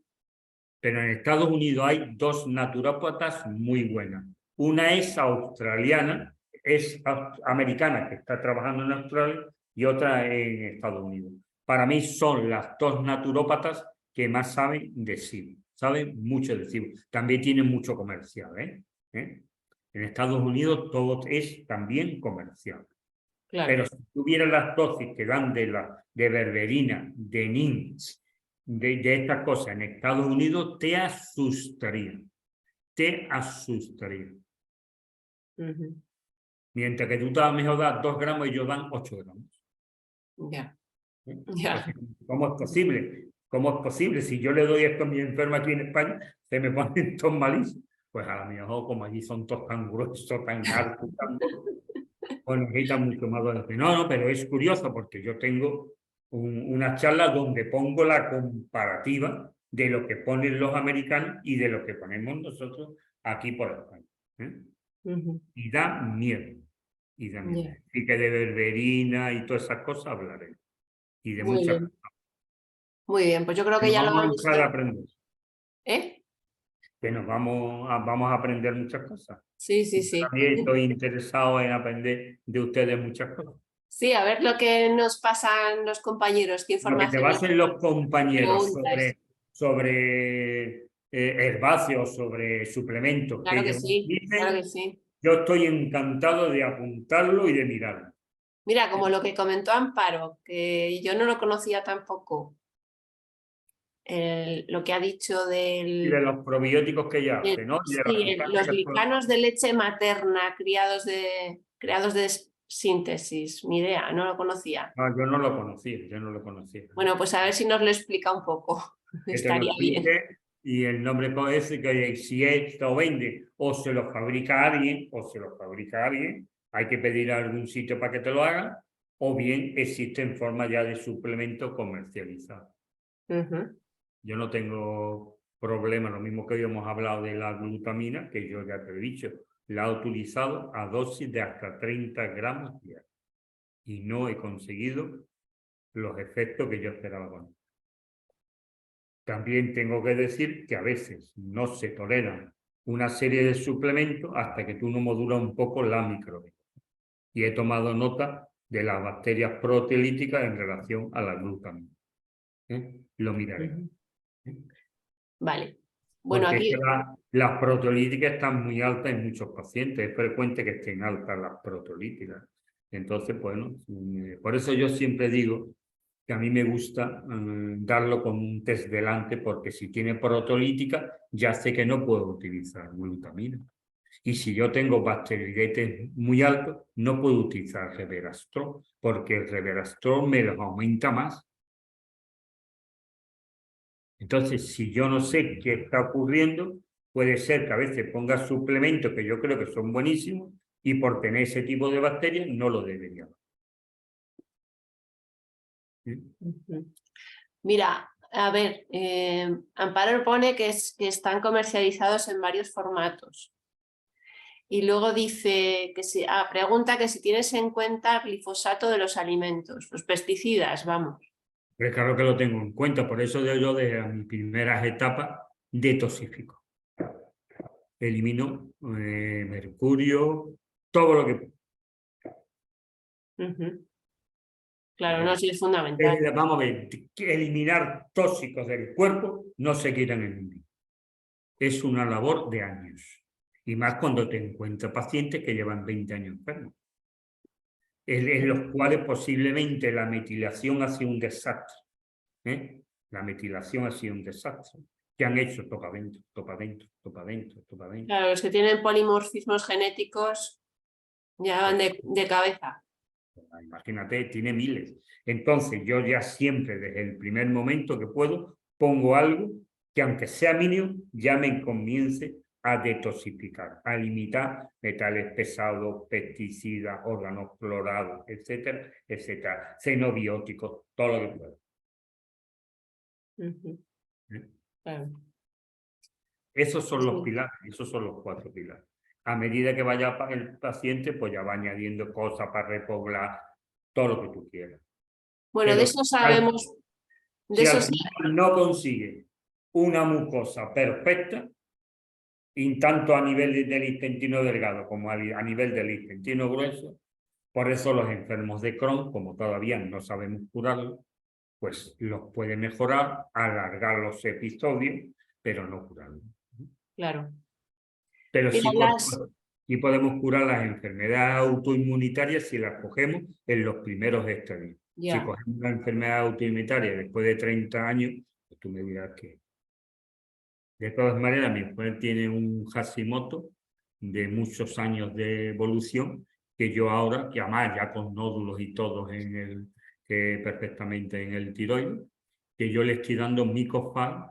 Speaker 4: Pero en Estados Unidos hay 2 naturópatas muy buenas. Una es australiana, es americana, que está trabajando en Australia, y otra en Estados Unidos. Para mí son las 2 naturópatas que más saben de SIBO. Saben mucho de SIBO. También tienen mucho comercial. En Estados Unidos todo es también comercial. Claro. Pero si tuvieras las dosis que dan de berberina, de NIMS, de estas cosas en Estados Unidos, te asustaría. Te asustaría. Mientras que tú a mejor das 2 gramos y ellos dan 8 gramos. ¿Cómo es posible? ¿Cómo es posible? Si yo le doy esto a mi enferma aquí en España, se me ponen todos malísimos. Pues a lo mejor, como allí son todos tan gruesos, tan altos, pues necesitan mucho más dosis. No, pero es curioso porque yo tengo una charla donde pongo la comparativa de lo que ponen los americanos y de lo que ponemos nosotros aquí por España. Y da miedo. Y da miedo. Y que de berberina y todas esas cosas hablaré. Y de muchas cosas.
Speaker 3: Muy bien, pues yo creo que ya lo vamos
Speaker 4: a aprender. Que nos vamos a aprender muchas cosas.
Speaker 3: Sí.
Speaker 4: También estoy interesado en aprender de ustedes muchas cosas.
Speaker 3: Sí, a ver lo que nos pasan los compañeros, qué información.
Speaker 4: Lo que te basen los compañeros sobre herbáceos, sobre suplementos.
Speaker 3: Claro que sí, claro que sí.
Speaker 4: Yo estoy encantado de apuntarlo y de mirarlo.
Speaker 3: Mira, como lo que comentó Amparo, que yo no lo conocía tampoco. lo que ha dicho
Speaker 4: Y de los probióticos que ella hace, ¿no? Y de las
Speaker 3: sí,
Speaker 4: sustancias
Speaker 3: los
Speaker 4: que
Speaker 3: glicanos de leche materna creados de síntesis. Ni idea, no lo conocía.
Speaker 4: No, yo no lo conocía, yo no lo conocía.
Speaker 3: Bueno, pues a ver si nos lo explica un poco.
Speaker 4: Que te lo
Speaker 3: Estaría bien.
Speaker 4: explique y el nombre es que si esto vende o se lo fabrica alguien, hay que pedir a algún sitio para que te lo haga, o bien existe en forma ya de suplemento comercializado. Yo no tengo problema, lo mismo que hoy hemos hablado de la glutamina, que yo ya te he dicho, la he utilizado a dosis de hasta 30 gramos diarios y no he conseguido los efectos que yo esperaba con ella. También tengo que decir que a veces no se toleran una serie de suplementos hasta que tú no modulas un poco la microbiota. Y he tomado nota de las bacterias proteolíticas en relación a la glutamina. Lo miraré.
Speaker 3: Vale. Bueno,
Speaker 4: Porque
Speaker 3: aquí...
Speaker 4: es que las proteolíticas están muy altas en muchos pacientes. Es frecuente que estén altas las proteolíticas. Entonces, bueno, por eso yo siempre digo que a mí me gusta darlo con un test delante, porque si tiene proteolítica, ya sé que no puedo utilizar glutamina. Y si yo tengo bacteridetes muy altos, no puedo utilizar resveratrol, porque el resveratrol me los aumenta más. Entonces, si yo no sé qué está ocurriendo, puede ser que a veces ponga suplementos que yo creo que son buenísimos y por tener ese tipo de bacterias no lo debería.
Speaker 3: Mira, a ver, Amparo pone que están comercializados en varios formatos. Y luego dice que pregunta que si tienes en cuenta glifosato de los alimentos, los pesticidas, vamos.
Speaker 4: Pero claro que lo tengo en cuenta, por eso yo desde mis primeras etapas detoxifico. Elimino mercurio, todo lo que...
Speaker 3: Claro, no, sí es fundamental.
Speaker 4: Vamos a ver, eliminar tóxicos del cuerpo no se quitan en un día. Es una labor de años. Y más cuando te encuentras pacientes que llevan 20 años enfermos. En los cuales posiblemente la metilación ha sido un desastre. La metilación ha sido un desastre. ¿Qué han hecho? Topa adentro, topa adentro, topa adentro, topa adentro.
Speaker 3: Claro, los que tienen polimorfismos genéticos ya van de cabeza.
Speaker 4: Imagínate, tiene miles. Entonces yo ya siempre, desde el primer momento que puedo, pongo algo que aunque sea mínimo, ya me comience a detoxificar, a limitar metales pesados, pesticidas, órganos clorados, etcétera, etcétera, xenobióticos, todo lo que pueda.
Speaker 3: Claro.
Speaker 4: Esos son los pilares, esos son los 4 pilares. A medida que vaya el paciente, pues ya va añadiendo cosas para repoblar, todo lo que tú quieras.
Speaker 3: Bueno, de eso sabemos.
Speaker 4: Si al final no consigue una mucosa perfecta, y tanto a nivel del intestino delgado como a nivel del intestino grueso, por eso los enfermos de Crohn, como todavía no sabemos curarlo, pues los puede mejorar, alargar los episodios, pero no curarlo.
Speaker 3: Claro.
Speaker 4: Pero sí podemos curar las enfermedades autoinmunitarias si las cogemos en los primeros estadios. Si cogemos una enfermedad autoinmunitaria después de 30 años, pues tú me dirás que... De todas maneras, mi mujer tiene un Hashimoto de muchos años de evolución, que yo ahora, que además ya con nódulos y todo perfectamente en el tiroides, que yo le estoy dando Micofar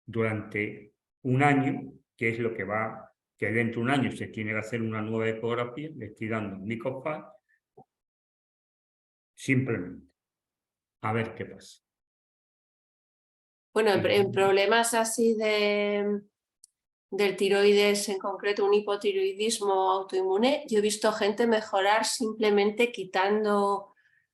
Speaker 4: durante un año, que es lo que va, que dentro de un año se tiene que hacer una nueva ecografía, le estoy dando Micofar simplemente. A ver qué pasa.
Speaker 3: Bueno, en problemas así del tiroides, en concreto un hipotiroidismo autoinmune, yo he visto gente mejorar simplemente quitando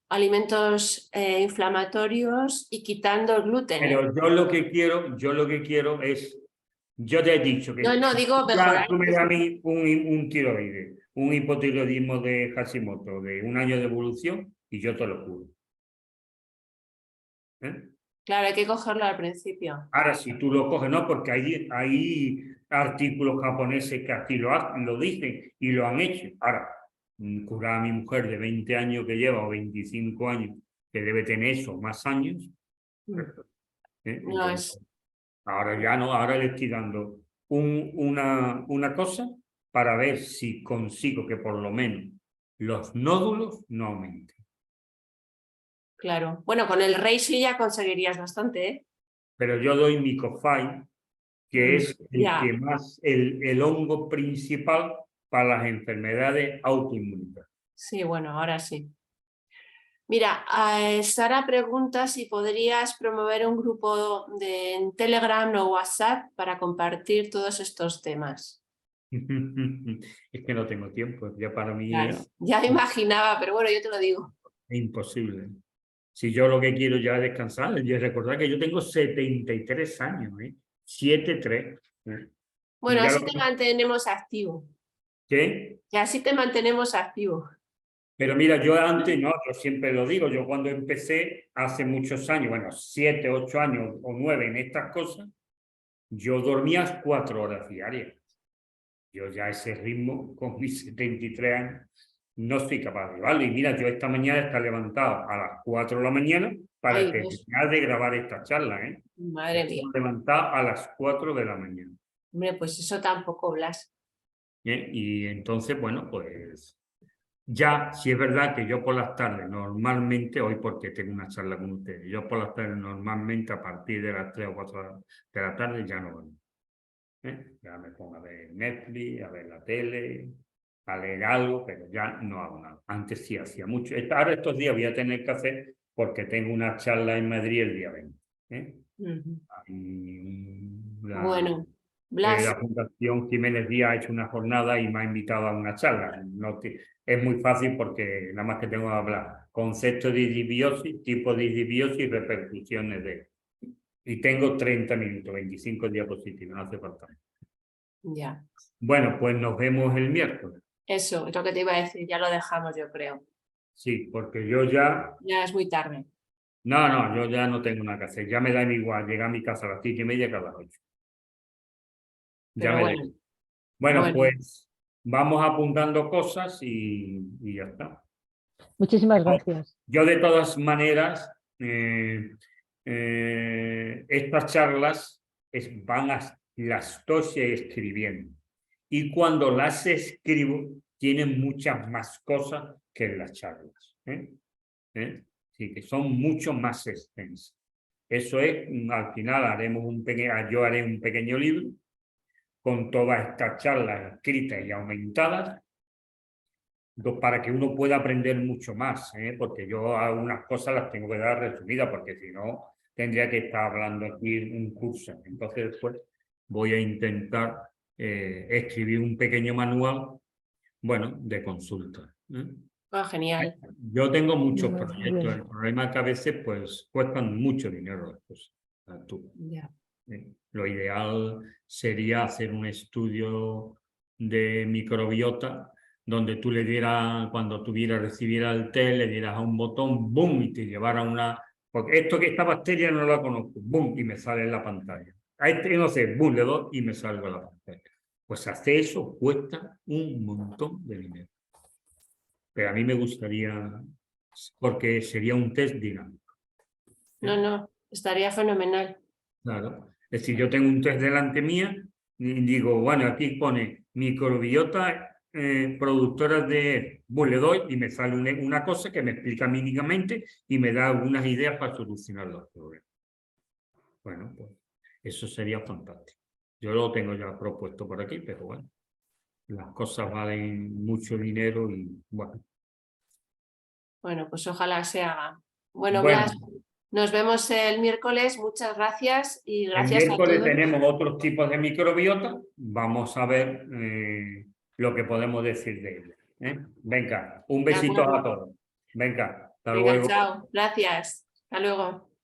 Speaker 3: alimentos inflamatorios y quitando el gluten.
Speaker 4: Pero yo lo que quiero es, yo te he dicho que
Speaker 3: no digo mejorar.
Speaker 4: tú me das a mí un tiroides, un hipotiroidismo de Hashimoto de un año de evolución y yo te lo curo.
Speaker 3: Claro, hay que cogerlo al principio.
Speaker 4: Ahora, si tú lo coges, no, porque hay artículos japoneses que así lo dicen y lo han hecho. Ahora, curar a mi mujer de 20 años que lleva o 25 años, que debe tener eso, más años,
Speaker 3: No es...
Speaker 4: Ahora ya no, ahora le estoy dando una cosa para ver si consigo que por lo menos los nódulos no aumenten.
Speaker 3: Claro. Bueno, con el Reishi ya conseguirías bastante, ¿eh?
Speaker 4: Pero yo doy Micofy, que es el
Speaker 3: Ya.
Speaker 4: que más, el hongo principal para las enfermedades autoinmunitarias.
Speaker 3: Sí, bueno, ahora sí. Mira, Sara pregunta si podrías promover un grupo en Telegram o WhatsApp para compartir todos estos temas.
Speaker 4: Es que no tengo tiempo, ya para mí
Speaker 3: Claro, ya me imaginaba, pero bueno, yo te lo digo.
Speaker 4: es imposible. Si yo lo que quiero ya es descansar, y recordar que yo tengo 73 años, 7-3.
Speaker 3: Bueno,
Speaker 4: Ya
Speaker 3: así
Speaker 4: lo
Speaker 3: te mantenemos activo.
Speaker 4: ¿Qué?
Speaker 3: Que así te mantenemos activo.
Speaker 4: Pero mira, yo antes, no, yo siempre lo digo, yo cuando empecé hace muchos años, bueno, 7, 8 años o 9 en estas cosas, yo dormía 4 horas diarias. Yo ya ese ritmo, con mis 73 años, no soy capaz de llevarlo. Y mira, yo esta mañana está levantado a las 4 de la mañana para
Speaker 3: Ay,
Speaker 4: terminar de grabar esta charla.
Speaker 3: Madre mía.
Speaker 4: Estoy levantado a las 4 de la mañana.
Speaker 3: Hombre, pues eso tampoco, Blas.
Speaker 4: Y entonces, bueno, pues ya, si es verdad que yo por las tardes normalmente, hoy porque tengo una charla con ustedes, yo por las tardes normalmente a partir de las 3 o 4 de la tarde ya no duermo. Ya me pongo a ver Netflix, a ver la tele, a leer algo, pero ya no hago nada. Antes sí hacía mucho. Ahora estos días voy a tener que hacer porque tengo una charla en Madrid el día 20.
Speaker 3: Bueno, Blas.
Speaker 4: La Fundación Jiménez Díaz ha hecho una jornada y me ha invitado a una charla. Es muy fácil porque nada más que tengo que hablar conceptos de disbiosis, tipos de disbiosis y repercusiones de... Y tengo 30 minutos, 25 diapositivas, no hace falta.
Speaker 3: Ya.
Speaker 4: Bueno, pues nos vemos el miércoles.
Speaker 3: Eso, es lo que te iba a decir, ya lo dejamos, yo creo.
Speaker 4: Sí, porque yo ya...
Speaker 3: Ya es muy tarde.
Speaker 4: No, yo ya no tengo nada que hacer. Ya me da igual llegar a mi casa a las 7:30 que a las 8. Ya
Speaker 3: Pero
Speaker 4: me da
Speaker 3: bueno.
Speaker 4: igual. Bueno, pues vamos apuntando cosas y ya está.
Speaker 5: Muchísimas gracias.
Speaker 4: Yo de todas maneras, estas charlas las estoy escribiendo. Y cuando las escribo, tienen muchas más cosas que en las charlas. Sí, que son mucho más extensas. Eso es, al final yo haré un pequeño libro con todas estas charlas escritas y aumentadas, para que uno pueda aprender mucho más, porque yo algunas cosas las tengo que dar resumidas, porque si no tendría que estar hablando aquí un curso. Entonces después voy a intentar escribir un pequeño manual, bueno, de consulta.
Speaker 3: Genial.
Speaker 4: Yo tengo muchos proyectos, el problema es que a veces pues cuestan mucho dinero las cosas.
Speaker 3: Ya.
Speaker 4: Lo ideal sería hacer un estudio de microbiota donde tú le dieras, cuando recibiera el té, le dieras a un botón, ¡boom! Y te llevara una... Porque esta bacteria no la conozco, ¡boom! Y me sale en la pantalla. A no sé, ¡boom! Le doy y me salgo en la pantalla. Pues hacer eso cuesta un montón de dinero. Pero a mí me gustaría, porque sería un test dinámico.
Speaker 3: No, estaría fenomenal.
Speaker 4: Claro. Es decir, yo tengo un test delante mía y digo, bueno, aquí pone microbiota productoras de... Pues le doy y me sale una cosa que me explica mínimamente y me da algunas ideas para solucionar los problemas. Bueno, pues eso sería fantástico. Yo lo tengo ya propuesto por aquí, pero bueno, las cosas valen mucho dinero y bueno.
Speaker 3: Bueno, pues ojalá se haga. Bueno, Blas, nos vemos el miércoles. Muchas gracias y gracias a todos.
Speaker 4: El miércoles tenemos otros tipos de microbiota. Vamos a ver lo que podemos decir de ellos. Venga, un besito a todos. Venga, hasta luego.
Speaker 3: Chao. Gracias. Hasta luego.